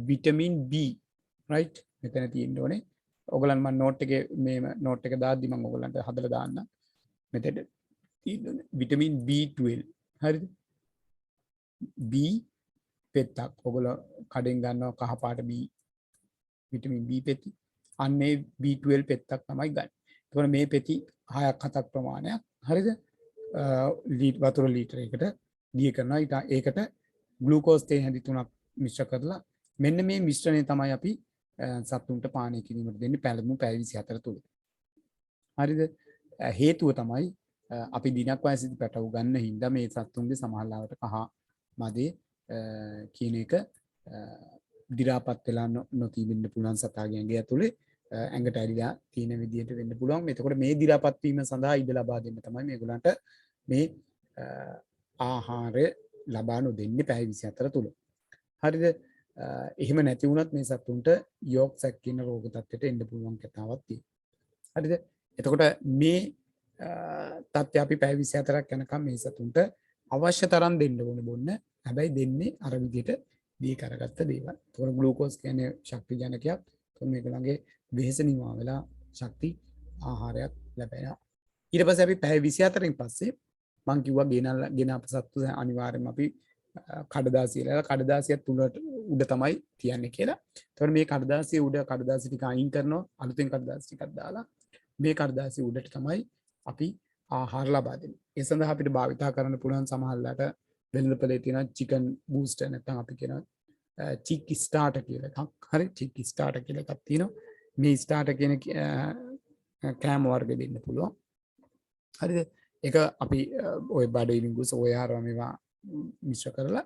විටමින් B right මෙතන තියෙන්න ඕනේ. ඔයගලන් මම නෝට් එකේ මේ නෝට් එක දාද්දි මම ඔයගලන්ට හදලා දාන්න. මෙතන තියෙන්න විටමින් B12 හරිද? B පෙත්තක් ඔයගොල්ලෝ කඩෙන් ගන්නවා කහ පාට B විටමින් B පෙති. අන්නේ B12 පෙත්තක් තමයි ගන්න. එතකොට මේ පෙති 6ක් 7ක් ප්‍රමාණයක් හරිද? වතුර ලීටර එකකට දිය කරනවා. ඒකට ග්ලූකෝස් තේ හැඳි 3ක් මිශ්‍ර කරලා මෙන්න මේ මිශ්‍රණය තමයි අපි සතුන්ට පානය කිරීමට දෙන්නේ පළමු පැය 24 තුල. හරිද? හේතුව තමයි අපි දිනක් වයසේදී පැටවු ගන්න හින්දා මේ සතුන්ගේ සමහරවට කහ මදේ කියන එක දි รา පත් වෙලා නොතිබෙන්න පුළුවන් සතාගේ ඇඟ ඇතුලේ ඇඟට ඇරිලා තියෙන විදිහට වෙන්න පුළුවන්. එතකොට මේ දි รา පත් වීම සඳහා ඉඩ ලබා දෙන්න තමයි මේගොල්ලන්ට මේ ආහාරය ලබා නොදෙන්නේ පැය 24 තුල. හරිද? එහෙම නැති වුණත් මේ සතුන්ට යෝක් සැක් කියන රෝග තත්ත්වයට එන්න පුළුවන් කතාවක් තියෙනවා. හරිද? එතකොට මේ තත්ත්වය අපි පැය 24ක් යනකම් මේ සතුන්ට අවශ්‍ය තරම් දෙන්න ඕනේ බොන්න. හැබැයි දෙන්නේ අර විදිහට දී කරගත්ත දේවල්. ඒතකොට ග්ලූකෝස් කියන්නේ ශක්ති ජනකයක්. ඒතකොට මේගොල්ලන්ගේ වෙහෙස නිවා වෙලා ශක්ති ආහාරයක් ලැබෙනවා. ඊට පස්සේ අපි පැය 24න් පස්සේ මං කිව්වා ගෙන අප සත්තු අනිවාර්යයෙන්ම අපි කඩදාසිය තුලට උඩ තමයි තියන්නේ කියලා. ඒතකොට මේ කඩදාසිය උඩ කඩදාසි ටික අයින් කරනවා. අලුතෙන් කඩදාසි ටිකක් දාලා මේ කඩදාසිය උඩට තමයි අපි ආහාර ලබා දෙන්නේ. ඒ සඳහා අපිට භාවිතා කරන්න පුළුවන් සමහරලාට වෙළඳපොලේ තියෙන චිකන් බූස්ටර් නැත්නම් අපි කියන චික් ස්ටාර්ටර් කියලා එකක්. හරි චික් ස්ටාර්ටර් කියලා එකක් තියෙනවා. මේ ස්ටාර්ටර් කියන කෑම වර්ග දෙන්න පුළුවන්. හරිද? ඒක අපි ওই බඩගිනින් සෝයාරව මේවා මිශ්‍ර කරලා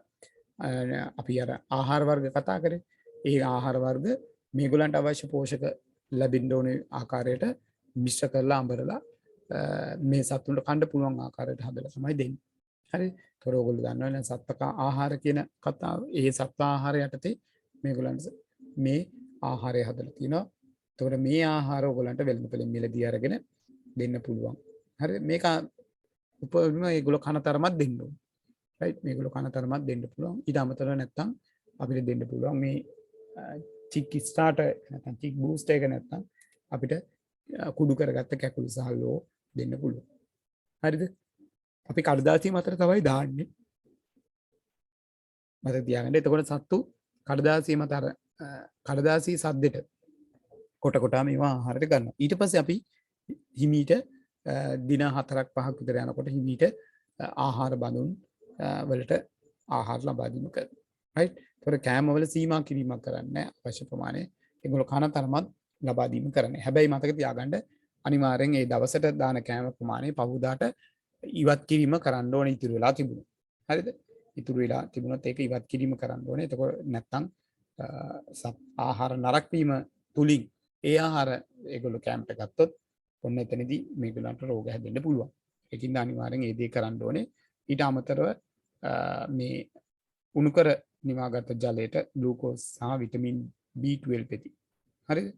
අපි අර ආහාර වර්ග කතා කරේ. ඒ ආහාර වර්ග මේගොල්ලන්ට අවශ්‍ය පෝෂක ලැබෙන්න ඕනේ ආකාරයට මිශ්‍ර කරලා අඹරලා මේ සතුන්ට කන්න පුළුවන් ආකාරයට හදලා තමයි දෙන්නේ. හරි? ඒතකොට ඔයගොල්ලෝ දන්නවනේ සත්ත්ව ආහාර කියන කතාව. ඒ සත්ත්ව ආහාර යටතේ මේගොල්ලන්ට මේ ආහාරය හදලා තිනවා. ඒතකොට මේ ආහාර ඔයගොල්ලන්ට වෙළඳපොලෙන් මිලදී අරගෙන දෙන්න පුළුවන්. හරි? මේක උපරිම ඒගොල්ලෝ කන තරමක් දෙන්න ඕනේ. රයිට්? මේගොල්ලෝ කන තරමක් දෙන්න පුළුවන්. ඊට අමතරව නැත්තම් අපිට දෙන්න පුළුවන් මේ චික් ස්ටාර්ටර් නැත්නම් චික් බූස්ටර් එක නැත්නම් අපිට කුඩු කරගත්ත කැකුළු සහල්ලෝ දෙන්න පුළුවන්. හරිද? අපි කඩදාසිය මතට තමයි දාන්නේ. මතක තියාගන්න. එතකොට සත්තු කඩදාසිය මත අර කඩදාසිය සද්දෙට කොට කොටා මේවා ආහාරයට ගන්නවා. ඊට පස්සේ අපි හිමීට දින 4ක් 5ක් විතර යනකොට හිමීට ආහාර බඳුන් වලට ආහාර ලබා දීම කරනවා. රයිට්? ඒතකොට කෑම වල සීමා කිරීමක් කරන්නේ අවශ්‍ය ප්‍රමාණය. ඒගොල්ලෝ කන තරමත් ලබා දීම කරන්නේ. හැබැයි මතක තියාගන්න අනිවාර්යෙන් ඒ දවසට දාන කෑම ප්‍රමාණය පහුදාට ඉවත් කිරීම කරන්න ඕනේ ඉතුරු වෙලා තිබුණා. හරිද? ඉතුරු වෙලා තිබුණොත් ඒක ඉවත් කිරීම කරන්න ඕනේ. එතකොට නැත්තම් ආහාර නරක වීම තුලින් ඒ ආහාර ඒගොල්ලෝ කැම්ප් එක ගත්තොත් ඔන්න එතනදී මේගොල්ලන්ට රෝග හැදෙන්න පුළුවන්. ඒකින්ද අනිවාර්යෙන් ඒ දේ කරන්න ඕනේ. ඊට අමතරව මේ උණු කර නිවාගත් ජලයට ග්ලූකෝස් සහ විටමින් B12 පෙති. හරිද?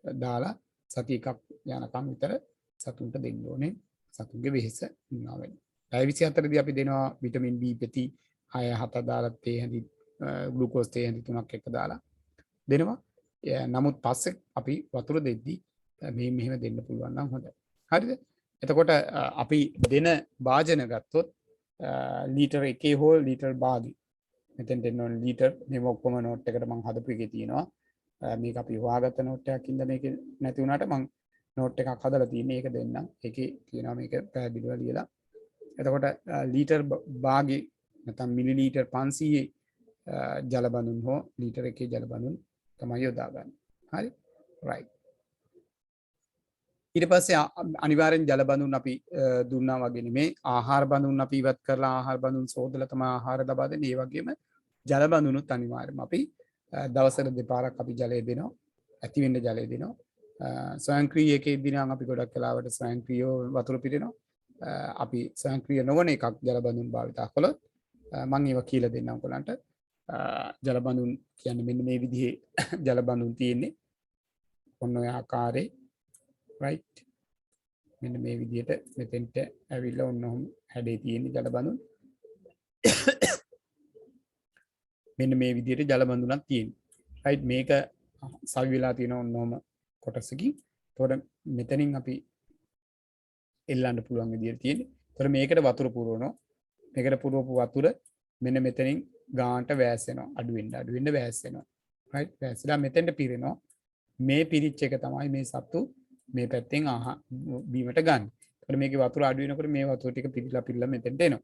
දාලා සති එකක් යනකම් විතර සතුන්ට දෙන්න ඕනේ. සතුන්ගේ වෙහෙස නිවා වෙන්න. පැය 24 දී අපි දෙනවා විටමින් B පෙති 6 7 දාලා තේ හැඳි ග්ලූකෝස් තේ හැඳි 3ක් එක දාලා දෙනවා. නමුත් පස්සේ අපි වතුර දෙද්දී මේ මෙහෙම දෙන්න පුළුවන් නම් හොඳයි. හරිද? එතකොට අපි දෙන භාජන ගත්තොත් ලීටර් 1 හෝ ලීටර් භාගි. මෙතෙන් දෙන්න ඕනේ ලීටර් මේ ඔක්කොම නෝට් එකට මම හදපු එකේ තියෙනවා. මේක අපි හොයාගත්ත නෝට් එකක් ඉඳ මේක නැති වුණාට මම නෝට් එකක් හදලා තියෙන්නේ ඒක දෙන්නම්. ඒකේ තියෙනවා මේක පැහැදිලිව ලියලා. එතකොට ලීටර් භාගි නැත්නම් මිලිලීටර් 500 ජල බඳුන් හෝ ලීටර් 1 ජල බඳුන් තමයි යොදාගන්නේ. හරි? රයිට්. ඊට පස්සේ අනිවාර්යෙන් ජල බඳුන් අපි දුන්නා වගේ නෙමේ ආහාර බඳුන් අපි ඉවත් කරලා ආහාර බඳුන් සෝදලා තමයි ආහාර ලබා දෙන්නේ. ඒ වගේම ජල බඳුනුත් අනිවාර්යයෙන්ම අපි දවසට දෙපාරක් අපි ජලය දෙනවා. ඇති වෙන්න ජලය දෙනවා. ස්වයංක්‍රීයකෙදී නම් අපි ගොඩක් වෙලාවට ස්වයංක්‍රීයව වතුර පිරෙනවා. අපි ස්වයංක්‍රීය නොවන එකක් ජල බඳුන් භාවිතා කළොත් මම ඒවා කියලා දෙන්නම් ඔයගලන්ට. ජල බඳුන් කියන්නේ මෙන්න මේ විදිහේ ජල බඳුන් තියෙන්නේ. ඔන්න ඔය ආකාරයේ right මෙන්න මේ විදිහට මෙතෙන්ට ඇවිල්ලා ඔන්නෝම හැඩේ තියෙන ජල බඳුන් මෙන්න මේ විදිහට ජල බඳුනක් තියෙනවා right මේක සවි වෙලා තියෙන ඔන්නෝම කොටසකින් එතකොට මෙතනින් අපි එල්ලන්න පුළුවන් විදිහට තියෙන්නේ එතකොට මේකට වතුර පුරවනවා මේකට පුරවපු වතුර මෙන්න මෙතනින් ගානට වැස්සෙනවා අඩු වෙන්න වැස්සෙනවා right වැස්සලා මෙතෙන්ට පිරෙනවා මේ පිරිච් එක තමයි මේ සතු මේ පැත්තෙන් බීමට ගන්න. ඒකට මේකේ වතුර අඩු වෙනකොට මේ වතුර ටික පිරිලා මෙතෙන්ට එනවා.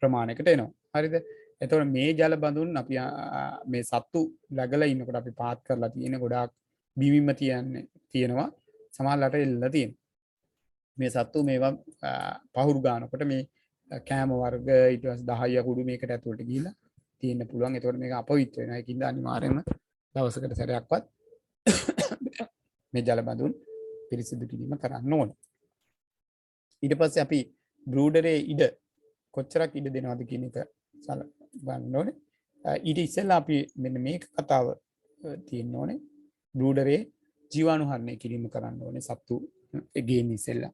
ප්‍රමාණයකට එනවා. හරිද? එතකොට මේ ජල බඳුන් අපි මේ සත්තු läගලා ඉන්නකොට අපි පාත් කරලා තියෙන ගොඩාක් බීමින්ම තියෙනවා. සමහරකට එල්ලලා තියෙනවා. මේ සත්තු මේවා පහුරු ගන්නකොට මේ කෑම වර්ග ඊට පස්සේ 10 කුඩු මේකට ඇතුළට ගිහිල්ලා තියෙන්න පුළුවන්. එතකොට මේක අපවිත්‍ර වෙනවා. ඒකින්ද අනිවාර්යයෙන්ම දවසකට සැරයක්වත් මේ ජල බඳුන් පිරිසිදු කිරීම කරන්න ඕන. ඊට පස්සේ අපි බ්‍රූඩරේ ඉඩ කොච්චරක් ඉඩ දෙනවද කියන එක බලන්න ඕනේ. ඊට ඉස්සෙල්ලා අපි මෙන්න මේක කතාව තියෙන්න ඕනේ. බ්‍රූඩරේ ජීවාණුහරණය කිරීම කරන්න ඕනේ සත්තු ගේන්න ඉස්සෙල්ලා.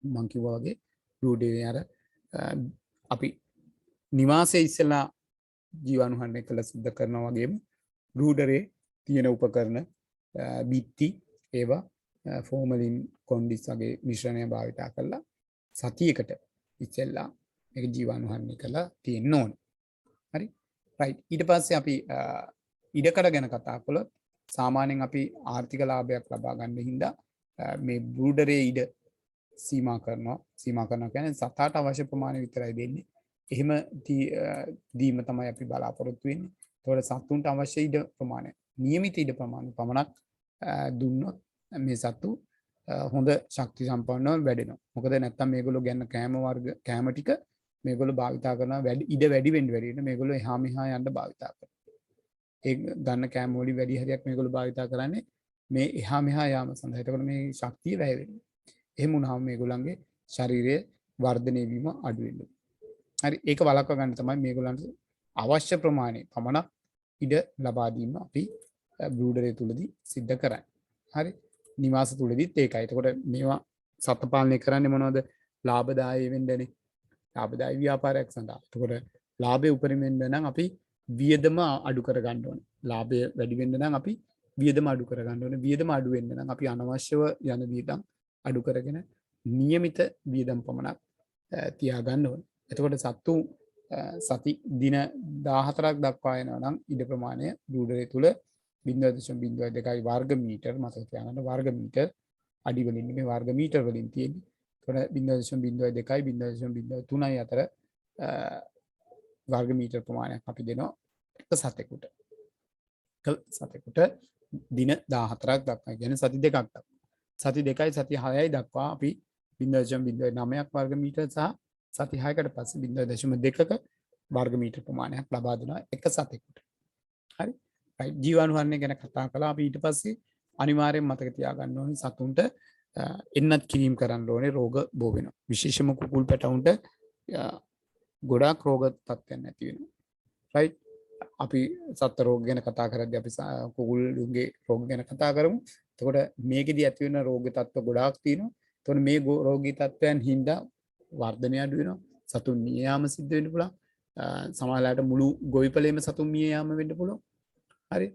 මං කිව්වා වගේ බ්‍රූඩරේ අර අපි නිවාසයේ ඉස්සලා ජීවාණුහරණය කළ සිද්ධ කරනවා වගේම බ්‍රූඩරේ තියෙන උපකරණ බිත්ති ඒවා ෆෝමලින් කොන්ඩිස් වගේ මිශ්‍රණය භාවිතා කරලා සතියකට ඉස්සෙල්ලා මේක ජීවාණුහරණය කරලා තියෙන්න ඕන. හරි රයිට්. ඊට පස්සේ අපි ඉඩකඩ ගැන කතා කළොත් සාමාන්‍යයෙන් අපි ආර්ථික ලාභයක් ලබා ගන්න හින්දා මේ බ්‍රූඩරේ ඉඩ සීමා කරනවා කියන්නේ සතාට අවශ්‍ය ප්‍රමාණය විතරයි දෙන්නේ. එහෙම දීම තමයි අපි බලාපොරොත්තු වෙන්නේ. ඒතකොට සතුන්ට අවශ්‍ය ඉඩ ප්‍රමාණය නියමිත ඉඩ ප්‍රමාණය පමණක් දුන්නොත් මේ සතු හොඳ ශක්ති සම්පන්නව වැඩෙනවා. මොකද නැත්තම් මේගොල්ලෝ ගන්න කෑම ටික මේගොල්ලෝ භාවිතා කරනවා ඉඩ වැඩි වෙන්න මේගොල්ලෝ එහා මෙහා යන්න භාවිතා කරනවා. ඒ ගන්න කෑම වලින් වැඩි හරියක් මේගොල්ලෝ භාවිතා කරන්නේ මේ එහා මෙහා යාම සඳහා. එතකොට මේ ශක්තිය වැය වෙනවා. එහෙම වුණාම මේගොල්ලන්ගේ ශරීරයේ වර්ධනය වීම අඩු වෙනවා. හරි ඒක වළක්වා ගන්න තමයි මේගොල්ලන්ට අවශ්‍ය ප්‍රමාණය පමණක් ඉඩ ලබා දීම අපි බ්‍රූඩරේ තුලදී සිද්ධ කරන්නේ. හරි නිවාස තුලදීත් ඒකයි. එතකොට මේවා සත්ත්ව පාලනය කරන්නේ මොනවද? ලාභදායී වෙන්නනේ. ලාභදායී ව්‍යාපාරයක් සඳහා. එතකොට ලාභය උපරිම වෙන්න නම් අපි වියදම අඩු කර ගන්න ඕනේ. ලාභය වැඩි වෙන්න නම් අපි වියදම අඩු කර ගන්න ඕනේ. වියදම අඩු වෙන්න නම් අපි අනවශ්‍යව යන වියදම් අඩු කරගෙන නියමිත වියදම් පමණක් තියා ගන්න ඕනේ. එතකොට සත්තු සති දින 14ක් දක්වා යනවා නම් ඉඩ ප්‍රමාණය බ්‍රූඩරේ තුල 0.02 වර්ග මීටර් මතක තියාගන්න. වර්ග මීටර් අඩි වලින් මේ වර්ග මීටර් වලින් තියෙන්නේ. එතකොට 0.02 0.03 අතර වර්ග මීටර් ප්‍රමාණයක් අපි දෙනවා එක සතෙකුට. සතෙකුට දින 14ක් දක්වා කියන්නේ සති දෙකක් දක්වා. සති 2යි සති 6යි දක්වා අපි 0.09ක් වර්ග මීටර් සහ සති 6කට පස්සේ 0.2ක වර්ග මීටර් ප්‍රමාණයක් ලබා දෙනවා එක සතෙකුට. හරි. රයිට්. ජීවාණුහරණය ගැන කතා කළා. අපි ඊට පස්සේ අනිවාර්යෙන් මතක තියාගන්න ඕනේ සතුන්ට එන්නත් කිරීම කරන්න ඕනේ රෝග බෝ වෙනවා. විශේෂම කුකුල් පැටවුන්ට ගොඩාක් රෝග තත්ත්වයන් ඇති වෙනවා. රයිට්. අපි සත්ත්ව රෝග ගැන කතා කරද්දී අපි කුකුල්ගේ රෝග ගැන කතා කරමු. එතකොට මේකෙදි ඇති වෙන රෝග තත්ත්ව ගොඩාක් තියෙනවා. එතකොට මේ රෝගී තත්ත්වයන් හින්දා වර්ධනය අඩු වෙනවා. සතුන් මිය යාම සිද්ධ වෙන්න පුළුවන්. සමහරවිට මුළු ගොවිපලේම සතුන් මිය යාම වෙන්න පුළුවන්. හරි.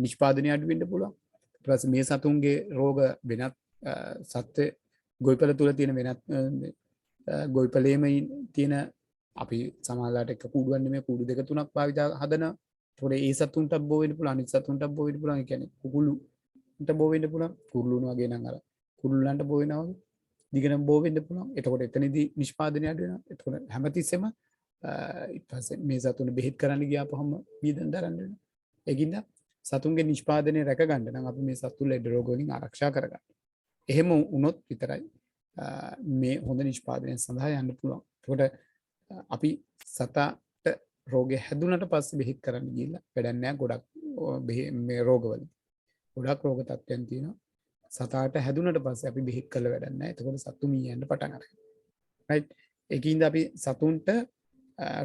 නිෂ්පාදනය අඩු වෙන්න පුළුවන්. ඊට පස්සේ මේ සතුන්ගේ රෝග වෙනත් සත්ත්ව ගොවිපල තුල තියෙන වෙනත් ගොවිපලේම තියෙන අපි සමහරවිට එක කූඩුවක් නෙමෙයි කූඩු දෙක තුනක් භාවිතා හදන. ඒතකොට ඒ සතුන්ට බෝ වෙන්න පුළුවන්. අනිත් සතුන්ට බෝ වෙන්න පුළුවන්. ඒ කියන්නේ කුකුළුන්ට බෝ වෙන්න පුළුවන්. කුරුළුණු වගේ නම් අර කුරුල්ලන්ට බෝ වෙනවා වගේ. දිගටම බෝ වෙන්න පුළුවන්. එතකොට එතනදී නිෂ්පාදනය අඩු වෙනවා. එතකොට හැමතිස්සෙම ඊට පස්සේ මේ සතුන් බෙහෙත් කරන්න ගියාපහම වියදම් දරන්න වෙනවා. ඒකින්ද සතුන්ගේ නිෂ්පාදනය රැක ගන්න නම් අපි මේ සතු ලෙඩ රෝග වලින් ආරක්ෂා කරගන්න. එහෙම වුණොත් විතරයි මේ හොඳ නිෂ්පාදනය සඳහා යන්න පුළුවන්. එතකොට අපි සතාට රෝගය හැදුනට පස්සේ බෙහෙත් කරන්න ගිහිල්ලා වැඩක් නැහැ. ගොඩක් මේ රෝගවල ගොඩක් රෝග තත්ත්වයන් තියෙනවා. සතාට හැදුනට පස්සේ අපි බෙහෙත් කළ වැඩක් නැහැ. එතකොට සතු මී යන්න පටන් අරගන්නවා. රයිට්. ඒකින්ද අපි සතුන්ට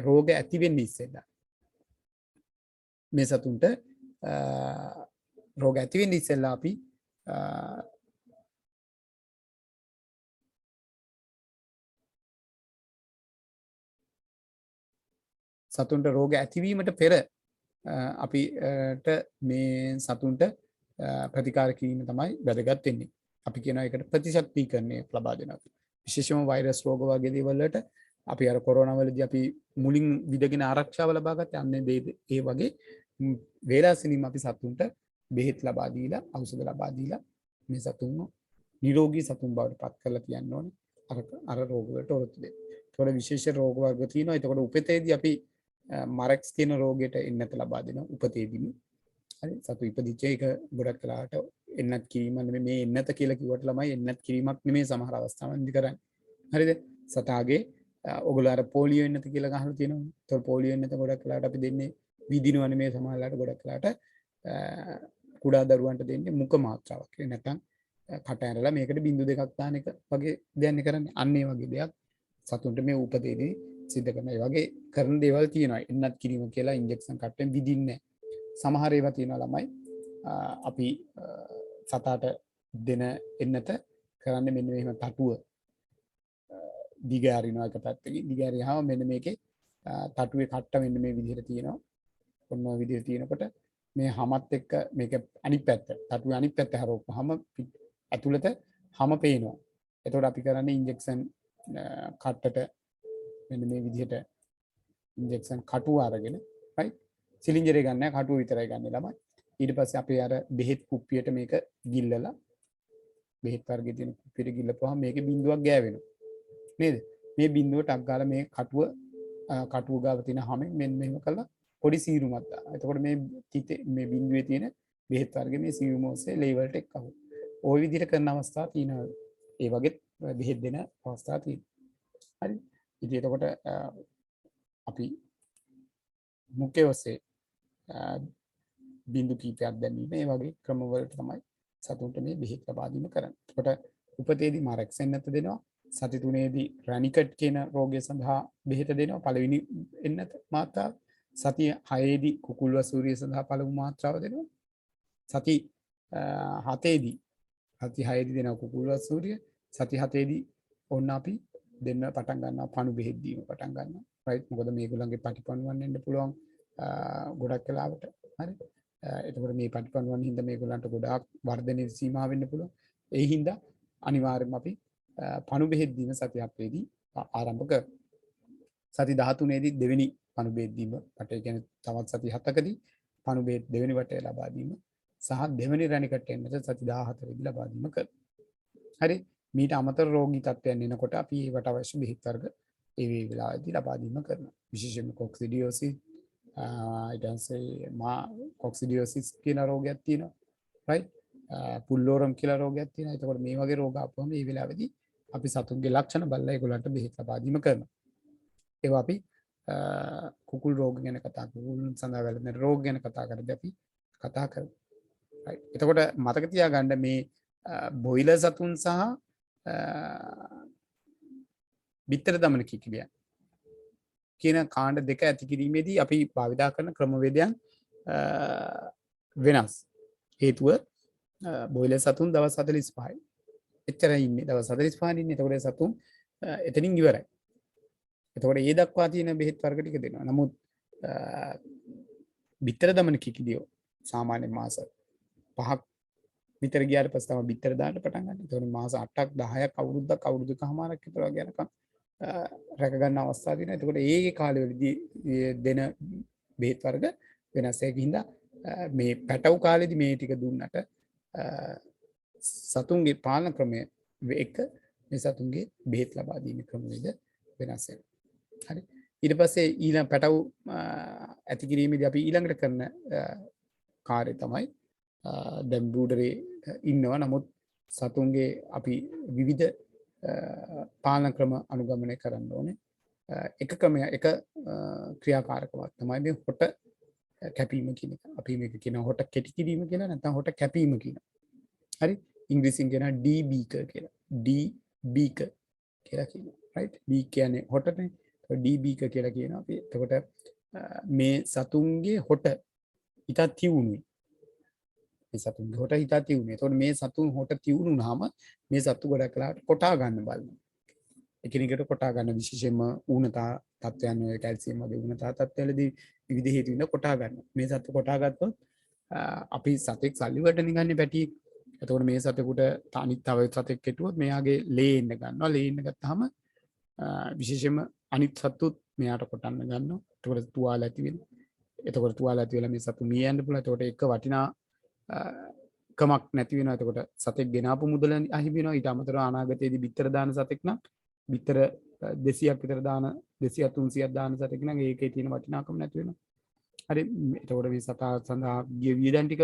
රෝග ඇති වෙන්නේ ඉස්සෙල්ලා මේ සතුන්ට රෝග ඇති වෙන්නේ ඉස්සෙල්ලා අපි සතුන්ට රෝග ඇතිවීමට පෙර අපිට මේ සතුන්ට ප්‍රතිකාර කිරීම තමයි වැදගත් වෙන්නේ. අපි කියනවා ඒකට ප්‍රතිශක්තිකරණය ලබා දෙනවා. විශේෂයෙන්ම වෛරස් රෝග වගේ දේවල් වලට අපි අර කොරෝනා වලදී අපි මුලින් විදගෙන ආරක්ෂාව ලබා ගත්තේ අන්නේ ඒ වගේ වේලාසෙනින් අපි සතුන්ට බෙහෙත් ලබා දීලා ඖෂධ ලබා දීලා මේ සතුන්ව නිරෝගී සතුන් බවට පත් කරලා තියන්න ඕනේ. අර රෝග වලට ඔරොත්තු දෙන්න. ඒතකොට විශේෂ රෝග වර්ග තියෙනවා. ඒතකොට උපතේදී අපි මරක්ස් කියන රෝගයට එන්නත ලබා දෙනවා උපතේදීම. හරි. සතු ඉපදිච්ච එක ගොඩක් වෙලාවට එන්නත් කිරීම නෙමෙයි මේ එන්නත කියලා කිව්වට ළමයි එන්නත් කිරීමක් නෙමෙයි සමහර අවස්ථාවන්දී කරන්නේ. හරිද? සතාගේ ඔයගොල්ලෝ අර පොලියෝ එන්නත කියලා අහලා තියෙනවනේ. ඒතකොට පොලියෝ එන්නත ගොඩක් වෙලාවට අපි දෙන්නේ විදිනව නෙමෙයි සමහරලාට ගොඩක් වෙලාවට කුඩා දරුවන්ට දෙන්නේ මුඛ මාත්‍රාවක්. ඒ නැත්නම් කට ඇරලා මේකට බින්දු දෙකක් දාන එක වගේ දෙයක් කරන්නේ. අන්න ඒ වගේ දෙයක් සතුන්ට මේ උපතේදී සිද්ධ කරන ඒ වගේ කරන දේවල් තියෙනවා. එන්නත් කිරීම කියලා ඉන්ජෙක්ෂන් කට්ටෙන් විදින්නේ සමහර ඒවා තියෙනවා ළමයි. අපි සතාට දෙන එන්නත කරන්නේ මෙන්න මෙහෙම තටුව දිගාරිනවා එක පැත්තකින්. දිගාරියාම මෙන්න මේකේ තටුවේ කට්ට මෙන්න මේ විදිහට තියෙනවා. ඔන්න ඔය විදිහට තියෙනකොට මේ හමත් එක්ක මේක අනිත් පැත්ත තටුවේ අනිත් පැත්ත හරවපුවාම ඇතුළත හම පේනවා. එතකොට අපි කරන්නේ ඉන්ජෙක්ෂන් කට්ටට මෙන්න මේ විදිහට ඉන්ජෙක්ෂන් කටුව අරගෙන right සිලින්ඩරේ ගන්න නැහැ කටුව විතරයි ගන්න ළමයි. ඊට පස්සේ අපි අර බෙහෙත් කුප්පියට මේක ගිල්ලලා බෙහෙත් වර්ගයේ තියෙන කුප්පියට ගිල්ලපුවාම මේකේ බිඳුවක් ගෑවෙනවා. නේද? මේ බිඳුව ටක් ගාලා මේ කටුව ගාව තියෙන හැමෙන් මෙන්න මෙහෙම කළා පොඩි සීරුමක් දානවා. එතකොට මේ බිඳුවේ තියෙන බෙහෙත් වර්ගයේ මේ සීරුම ඔස්සේ ලේවලට එක්කහුව. ওই විදිහට කරන අවස්ථා තියෙනවා. ඒ වගේ බෙහෙත් දෙන අවස්ථා තියෙනවා. හරි. ඉතින් එතකොට අපි මුඛය ඔස්සේ බිඳු කීපයක් දැමීම මේ වගේ ක්‍රමවලට තමයි සතුන්ට මේ බෙහෙත් ලබා දීම කරන්නේ. එතකොට උපතේදී මාරැක්සෙන් නැත දෙනවා. සති 3ේදී රැනිකට් කියන රෝගය සඳහා බෙහෙත දෙනවා. පළවෙනි එන්නත මාත්‍රාව. සති 6ේදී කුකුල් වසූරිය සඳහා පළමු මාත්‍රාව දෙනවා. සති 7ේදී දෙනවා කුකුල් වසූරිය. සති 7ේදී ඔන්න අපි දෙන්න පටන් ගන්නවා පණු බෙහෙත් දීම පටන් ගන්නවා. right මොකද මේගොල්ලන්ගේ පටිපණුවන් එන්න පුළුවන් ගොඩක් වෙලාවට. හරි. එතකොට මේ පටිපණුවන් හින්දා මේගොල්ලන්ට ගොඩාක් වර්ධනයේ සීමා වෙන්න පුළුවන්. ඒ හින්දා අනිවාර්යයෙන්ම අපි පණු බෙහෙත් දීම සති 7ේදී ආරම්භ කරනවා. සති 13ේදී දෙවෙනි පණු බෙහෙත් දීම රටේ කියන්නේ තවත් සති 7කදී පණු බෙහෙත් දෙවෙනි වටේ ලබා දීම සහ දෙවෙනි රැණිකට එන්නට සති 14ේදී ලබා දීම කරනවා. හරි. මීට අමතර රෝගී තත්ත්වයන් එනකොට අපි ඒවට අවශ්‍ය බෙහෙත් වර්ග ඒ වෙලාවේදී ලබා දීම කරනවා. විශේෂයෙන්ම කොක්සිඩියෝසිස් කොක්සිඩියෝසිස් කියන රෝගයක් තියෙනවා. right පුල්ලෝරම් කියලා රෝගයක් තියෙනවා. එතකොට මේ වගේ රෝග ආපුවම මේ වෙලාවේදී අපි සතුන්ගේ ලක්ෂණ බලලා ඒගොල්ලන්ට බෙහෙත් ලබා දීම කරනවා. ඒවා අපි කුකුල් රෝග ගැන කතා කුකුල් සඳහා වැළඳෙන රෝග ගැන කතා කරද්දී අපි කතා කරමු. right එතකොට මතක තියාගන්න මේ බොයිලර් සතුන් සහ බිත්තර දමන කිකිලියන් කියන කාණ්ඩ දෙක ඇති කිරීමේදී අපි භාවිතා කරන ක්‍රමවේදයන් වෙනස්. හේතුව බොයිලර් සතුන් දවස් 45යි. එච්චරයි ඉන්නේ දවස් 45 ඉන්නේ. එතකොට සතුන් එතනින් ඉවරයි. එතකොට ඒ දක්වා තියෙන බෙහෙත් වර්ග ටික දෙනවා. නමුත් බිත්තර දමන කිකිලියෝ සාමාන්‍ය මාස 5ක් විතර ගියාට පස්සේ තමයි බිත්තර දාන්න පටන් ගන්න. ඒතකොට මාස 8ක් 10ක් අවුරුද්දකමාරක් විතර වගේ යනකම් රැක ගන්න අවස්ථා තියෙනවා. එතකොට ඒ කාලෙවලදී දෙන බෙහෙත් වර්ග වෙනස්. ඒකින්ද මේ පැටවු කාලෙදී මේ ටික දුන්නට සතුන්ගේ පාලන ක්‍රමය එක මේ සතුන්ගේ බෙහෙත් ලබා දීමේ ක්‍රමවේද වෙනස් වෙනවා. හරි. ඊට පස්සේ ඊළඟ පැටවු ඇති කිරීමේදී අපි ඊළඟට කරන කාර්යය තමයි දැන් බූඩරේ ඉන්නවා. නමුත් සතුන්ගේ අපි විවිධ පාලන ක්‍රම අනුගමනය කරන්න ඕනේ. එක ක්‍රියාකාරකමක් තමයි මේ හොට කැපීම කියන එක. අපි මේක කියනවා හොට කෙටි කිරීම කියලා නැත්නම් හොට කැපීම කියනවා. හරි. ඉංග්‍රීසියෙන් කියනවා ඩීබීකර් කියලා. ඩීබීකර් කියලා කියනවා. right බී කියන්නේ හොටනේ. ඩීබීකර් කියලා කියනවා අපි. එතකොට මේ සතුන්ගේ හොට ඉතා තියුණුයි. මේ සතුන්ගේ හොට ඉතා තියුණුයි. එතකොට මේ සතුන් හොට තියුණුනහම මේ සතු ගොඩක් වෙලාවට කොටා ගන්න බලනවා. එකිනෙකට කොටා ගන්න විශේෂයෙන්ම ඌනතා තත්ත්වයන් වල කැල්සියම් වගේ ඌනතා තත්ත්වවලදී විවිධ හේතු වෙන කොටා ගන්නවා. මේ සතු කොටා ගත්තොත් අපි සතෙක් සල්ලි වලට නිකන්නේ පැටි. එතකොට මේ සතෙකුට අනිත් තව සතෙක් කෙටුවොත් මෙයාගේ ලේ එන්න ගන්නවා. ලේ එන්න ගත්තාම විශේෂයෙන්ම අනිත් සතුත් මෙයාට කොටන්න ගන්නවා. එතකොට තුවාල ඇති වෙනවා. එතකොට තුවාල ඇති වෙලා මේ සතු මිය යන්න පුළුවන්. එතකොට එක වටිනා කමක් නැති වෙනවා. එතකොට සතෙක් ගෙනාපු මුදල අහිමි වෙනවා. ඊට අමතරව අනාගතයේදී බිත්තර දාන සතෙක් නම් බිත්තර 200ක් විතර දාන 200 300ක් දාන සතෙක් නම් ඒකේ තියෙන වටිනාකම නැති වෙනවා. හරි. එතකොට මේ සතා සඳහා ගිය වියදම් ටික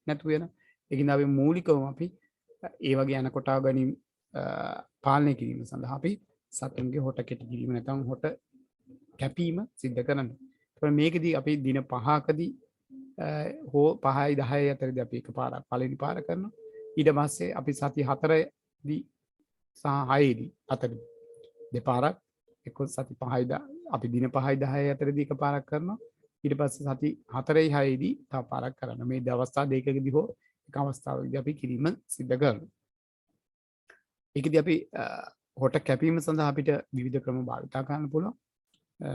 නැතු වෙනවා. ඒකින්ද අපි මූලිකවම අපි ඒ වගේ යන කොටා ගැනීම පාලනය කිරීම සඳහා අපි සතුන්ගේ හොට කෙටි කිරීම නැත්නම් හොට කැපීම සිද්ධ කරනවා. ඒතකොට මේකෙදී අපි දින 5කදී හෝ 5යි 10යි අතරදී අපි එකපාරක් පළවෙනි පාර කරනවා. ඊට පස්සේ අපි සති 4දී සහ 6දී අතරදී දෙපාරක් එක්ක සති 5යි අපි දින 5යි 10යි අතරදී එකපාරක් කරනවා. ඊට පස්සේ සති 4යි 6දී තව පාරක් කරනවා. මේ දවස්තා දෙකකදී හෝ එක අවස්ථාවකදී අපි කිරීම සිද්ධ කරනවා. ඒකදී අපි හොට කැපීම සඳහා අපිට විවිධ ක්‍රම භාවිතා කරන්න පුළුවන්.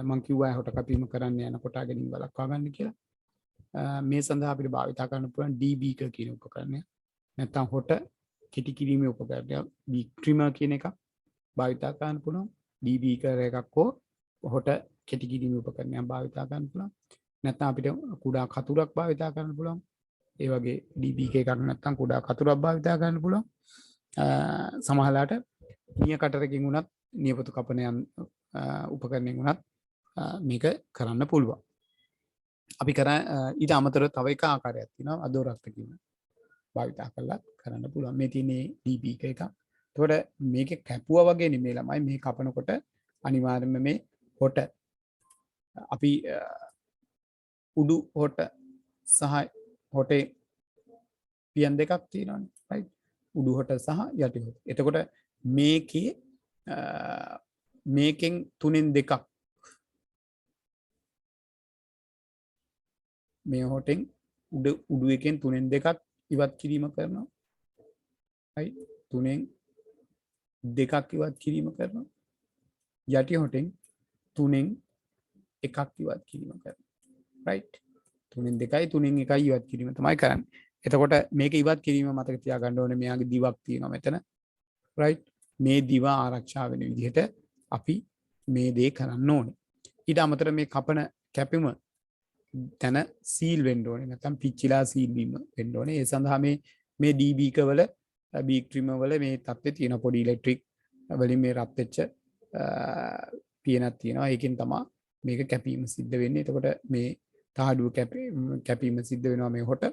මම කිව්වා හොට කැපීම කරන්න යනකොට ගැනීම වළක්වා ගන්න කියලා. මේ සඳහා අපිට භාවිතා කරන්න පුළුවන් DBක කියන උපකරණය. නැත්නම් හොට කෙටි කිරීමේ උපකරණයක් බීක් ට්‍රිමර් කියන එක භාවිතා කරන්න පුළුවන්. DBකර් එකක් හෝ හොට කෙටි කිරීමේ උපකරණයක් භාවිතා කරන්න පුළුවන්. නැත්නම් අපිට කුඩා කතුරක් භාවිතා කරන්න පුළුවන්. ඒ වගේ DBක එකක් නැත්නම් කුඩා කතුරක් භාවිතා කරන්න පුළුවන්. සමහරලාට නිය කටරකින් උනත් නියපොතු කපන උපකරණයෙන් උනත් මේක කරන්න පුළුවන්. අපි ඊට අමතරව තව එක ආකාරයක් තියෙනවා අදෝරක්ත කියන භාවිතා කරලා කරන්න පුළුවන්. මේ තියෙන්නේ DBක එකක්. එතකොට මේකේ කැපුවා වගේ නෙමෙයි ළමයි මේ කපනකොට අනිවාර්යයෙන්ම මේ හොට අපි උඩු හොට සහ හොටේ පියන් දෙකක් තියෙනවානේ right උඩු හොට සහ යටි හොට. එතකොට මේකෙන් තුනෙන් දෙකක් මේ හොටෙන් උඩු එකෙන් තුනෙන් දෙකක් ඉවත් කිරීම කරනවා. right තුනෙන් දෙකක් ඉවත් කිරීම කරනවා. යටි හොටෙන් තුනෙන් එකක් ඉවත් කිරීම කරනවා. right තුනෙන් දෙකයි තුනෙන් එකයි ඉවත් කිරීම තමයි කරන්නේ. එතකොට මේක ඉවත් කිරීම මතක තියාගන්න ඕනේ මෙයාගේ දිවක් තියෙනවා මෙතන. right මේ දිව ආරක්ෂා වෙන විදිහට අපි මේ දේ කරන්න ඕනේ. ඊට අමතරව මේ කපන කැපීම තන සීල් වෙන්න ඕනේ නැත්නම් පිච්චිලා සීල් වීම වෙන්න ඕනේ. ඒ සඳහා මේ DBක වල බීක් ට්‍රිමර් වල මේ තත්ත්වයේ තියෙන පොඩි ඉලෙක්ට්‍රික් වලින් මේ රත් වෙච්ච පියනක් තියෙනවා. ඒකෙන් තමයි මේක කැපීම සිද්ධ වෙන්නේ. එතකොට මේ තහඩුව කැපීම සිද්ධ වෙනවා මේ හොට.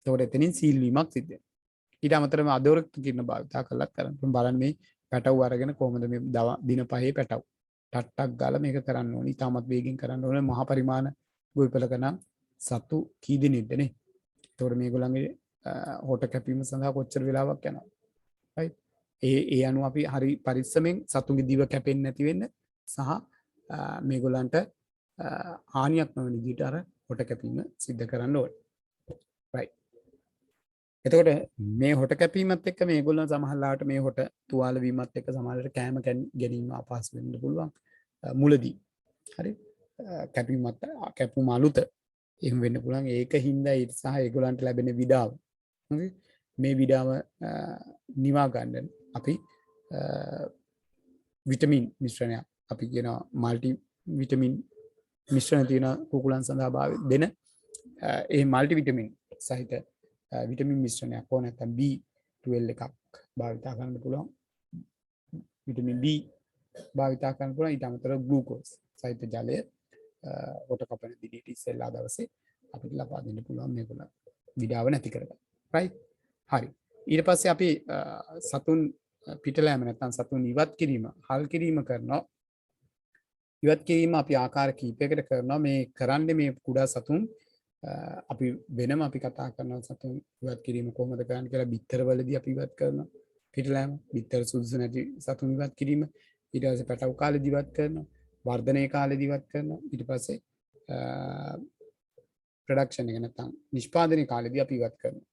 එතකොට එතනින් සීල් වීමක් සිද්ධ වෙනවා. ඊට අමතරව අදෝරක්ත කියන භාවිතා කළා කරන්න බලන්න මේ පැටව් අරගෙන කොහොමද මේ දින 5 පැටව් ටට්ටක් ගාලා මේක කරන්න ඕනේ. ඊටමත් වේගෙන් කරන්න ඕනේ. මහා පරිමාණ ගොවිපලක නම් සතු කී දෙනෙක්ද නේ. එතකොට මේගොල්ලන්ගේ හොට කැපීම සඳහා කොච්චර වෙලාවක් යනවද? right ඒ අනුව අපි හරි පරිස්සමෙන් සතුන්ගේ දිව කැපෙන්නේ නැති වෙන්න සහ මේගොල්ලන්ට හානියක් නොවන විදිහට අර හොට කැපීම සිද්ධ කරන්න ඕනේ. right එතකොට මේ හොට කැපීමත් එක්ක මේගොල්ලන් සමහරලාට මේ හොට තුවාල වීමත් එක්ක සමහරලාට කෑම ගැනීම අපහසු වෙන්න පුළුවන් මුලදී. හරි කැපීමත් කැපුම අලුත එහෙම වෙන්න පුළුවන්. ඒක හින්දා ඊට සහ ඒගොල්ලන්ට ලැබෙන විඩාව. හරි මේ විඩාව නිවා ගන්න අපි විටමින් මිශ්‍රණයක් අපි කියන মালටි විටමින් මිශ්‍රණ තියෙන කුකුලන් සඳහා දෙන ඒ মালටි විටමින් සහිත විටමින් මිශ්‍රණයක් ඕන නැත්නම් B12 එකක් භාවිතා කරන්න පුළුවන්. විටමින් B භාවිතා කරන්න පුළුවන්. ඊට අමතරව ග්ලූකෝස් සහිත ජලය හොට කපන දිනේට ඉස්සෙල්ලා දවසේ අපිට ලබා දෙන්න පුළුවන් මේගොල්ලන් විඩාව නැති කරගන්න. right හරි ඊට පස්සේ අපි සතුන් පිටලෑම නැත්නම් සතුන් ඉවත් කිරීම හල් කිරීම කරනවා. ඉවත් කිරීම අපි ආකාර කීපයකට කරනවා. මේ කරන්නේ මේ කුඩා සතුන් අපි වෙනම අපි කතා කරනවා සතුන් ඉවත් කිරීම කොහොමද කරන්නේ කියලා. බිත්තරවලදී අපි ඉවත් කරනවා පිටලෑම. බිත්තර සුදුසු නැති සතුන් ඉවත් කිරීම. ඊට පස්සේ පැටව් කාලේදී ඉවත් කරනවා. වර්ධනයේ කාලේදී ඉවත් කරනවා. ඊට පස්සේ ප්‍රොඩක්ෂන් එක නැත්නම් නිෂ්පාදනයේ කාලේදී අපි ඉවත් කරනවා.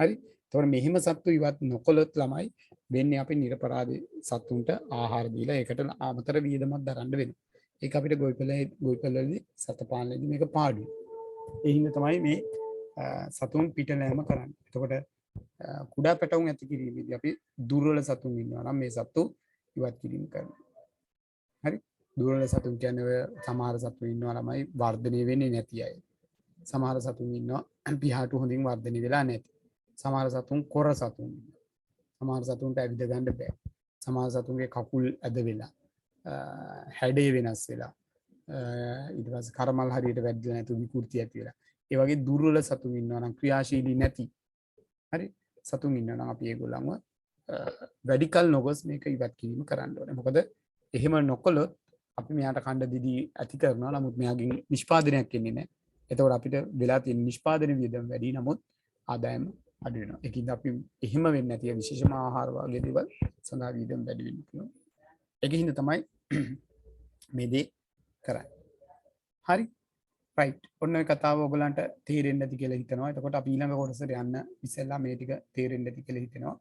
හරි එතකොට මෙහිම සත්තු ඉවත් නොකළොත් ළමයි වෙන්නේ අපි නිර්පරාදී සත්තුන්ට ආහාර දීලා ඒකට අමතර වියදමක් දරන්න වෙනවා. ඒක අපිට ගොවිපළවලදී සතපාලනයේදී මේක පාඩුයි. ඒ හින්දා තමයි මේ සතුන් පිටලෑම කරන්නේ. එතකොට කුඩා පැටවුන් ඇති කිරීමේදී අපි දුර්වල සතුන් ඉන්නවා නම් මේ සත්තු ඉවත් කිරීම කරනවා. හරි දුර්වල සතුන් කියන්නේ ඔය සමහර සතුන් ඉන්නවා ළමයි වර්ධනය වෙන්නේ නැති අය. සමහර සතුන් ඉන්නවා පියාට හොඳින් වර්ධනය වෙලා නැති. සමහර සතුන් කොර සතුන්. සමහර සතුන්ට ඇවිද ගන්න බෑ. සමහර සතුන්ගේ කකුල් ඇද වෙලා හැඩේ වෙනස් වෙලා ඊට පස්සේ කර්මල් හරියට වැද්දලා නැතු විකෘති ඇති වෙලා. ඒ වගේ දුර්වල සතුන් ඉන්නවා නම් ක්‍රියාශීලී නැති. හරි සතුන් ඉන්නවා නම් අපි ඒගොල්ලන්ව රැඩිකල් නොගොස් මේක ඉවත් කිරීම කරන්න ඕනේ. මොකද එහෙම නොකළොත් අපි මෙයාට කණ්ඩ දිදී ඇති කරනවා. නමුත් මෙයාගෙන් නිෂ්පාදනයක් එන්නේ නැහැ. එතකොට අපිට වෙලා තියෙන නිෂ්පාදන වියදම් වැඩි. නමුත් ආදායම අඩු වෙනවා. ඒකින්ද අපි එහෙම වෙන්නේ නැති විශේෂම ආහාර වගේ දේවල් සඳහා වියදම් වැඩි වෙන්න පුළුවන්. ඒකින්ද තමයි මේ දේ කරන්නේ. හරි right ඔන්න ඔය කතාව ඔයගලන්ට තේරෙන්නේ නැති කියලා හිතනවා. එතකොට අපි ඊළඟ කොටසට යන්න ඉස්සෙල්ලා මේ ටික තේරෙන්නේ නැති කියලා හිතෙනවා.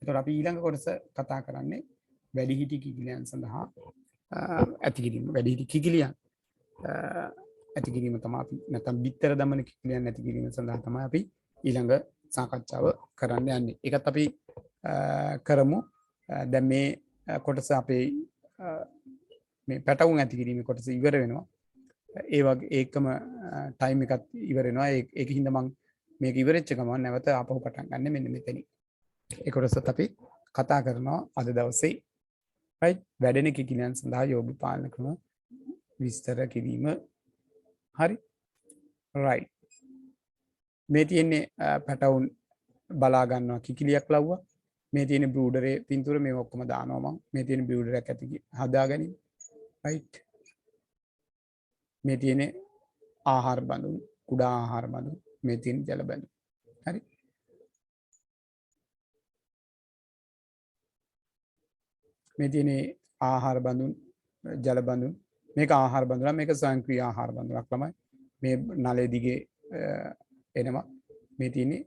එතකොට අපි ඊළඟ කොටස කතා කරන්නේ වැඩිහිටි කිකිලියන් සඳහා ඇති කිරීම වැඩිහිටි කිකිලියන් ඇති කිරීම තමයි අපි නැත්නම් බිත්තර දමන කිකිලියන් ඇති කිරීම සඳහා තමයි අපි ඊළඟ සාකච්ඡාව කරන්න යන්නේ. ඒකත් අපි කරමු. දැන් මේ කොටස අපේ මේ පැටවුන් ඇති කිරීමේ කොටස ඉවර වෙනවා. ඒ වගේ ඒකම ටයිම් එකත් ඉවර වෙනවා. ඒක හින්දා මම මේක ඉවරෙච්ච ගමන් නැවත ආපහු පටන් ගන්න මෙන්න මෙතනින්. ඒ කොටසත් අපි කතා කරනවා අද දවසේ. right වැඩෙන කිකිලියන් සඳහා යෝග පාලන ක්‍රම විස්තර කිරීම. හරි right මේ තියෙන්නේ පැටවුන් බලා ගන්නවා කිකිලියක් ලව්වා. මේ තියෙන බ්‍රූඩරේ පින්තූර මේ ඔක්කොම දානවා මම. මේ තියෙන බ්‍රූඩරයක් ඇති හදා ගැනීම. right මේ තියෙන ආහාර බඳුන් කුඩා ආහාර බඳුන් මේ තියෙන ජල බඳුන්. හරි මේ තියෙන ආහාර බඳුන් ජල බඳුන් මේක ආහාර බඳුනක් මේක ස්වයංක්‍රීය ආහාර බඳුනක් තමයි මේ නලය දිගේ එනවා. මේ තියෙන්නේ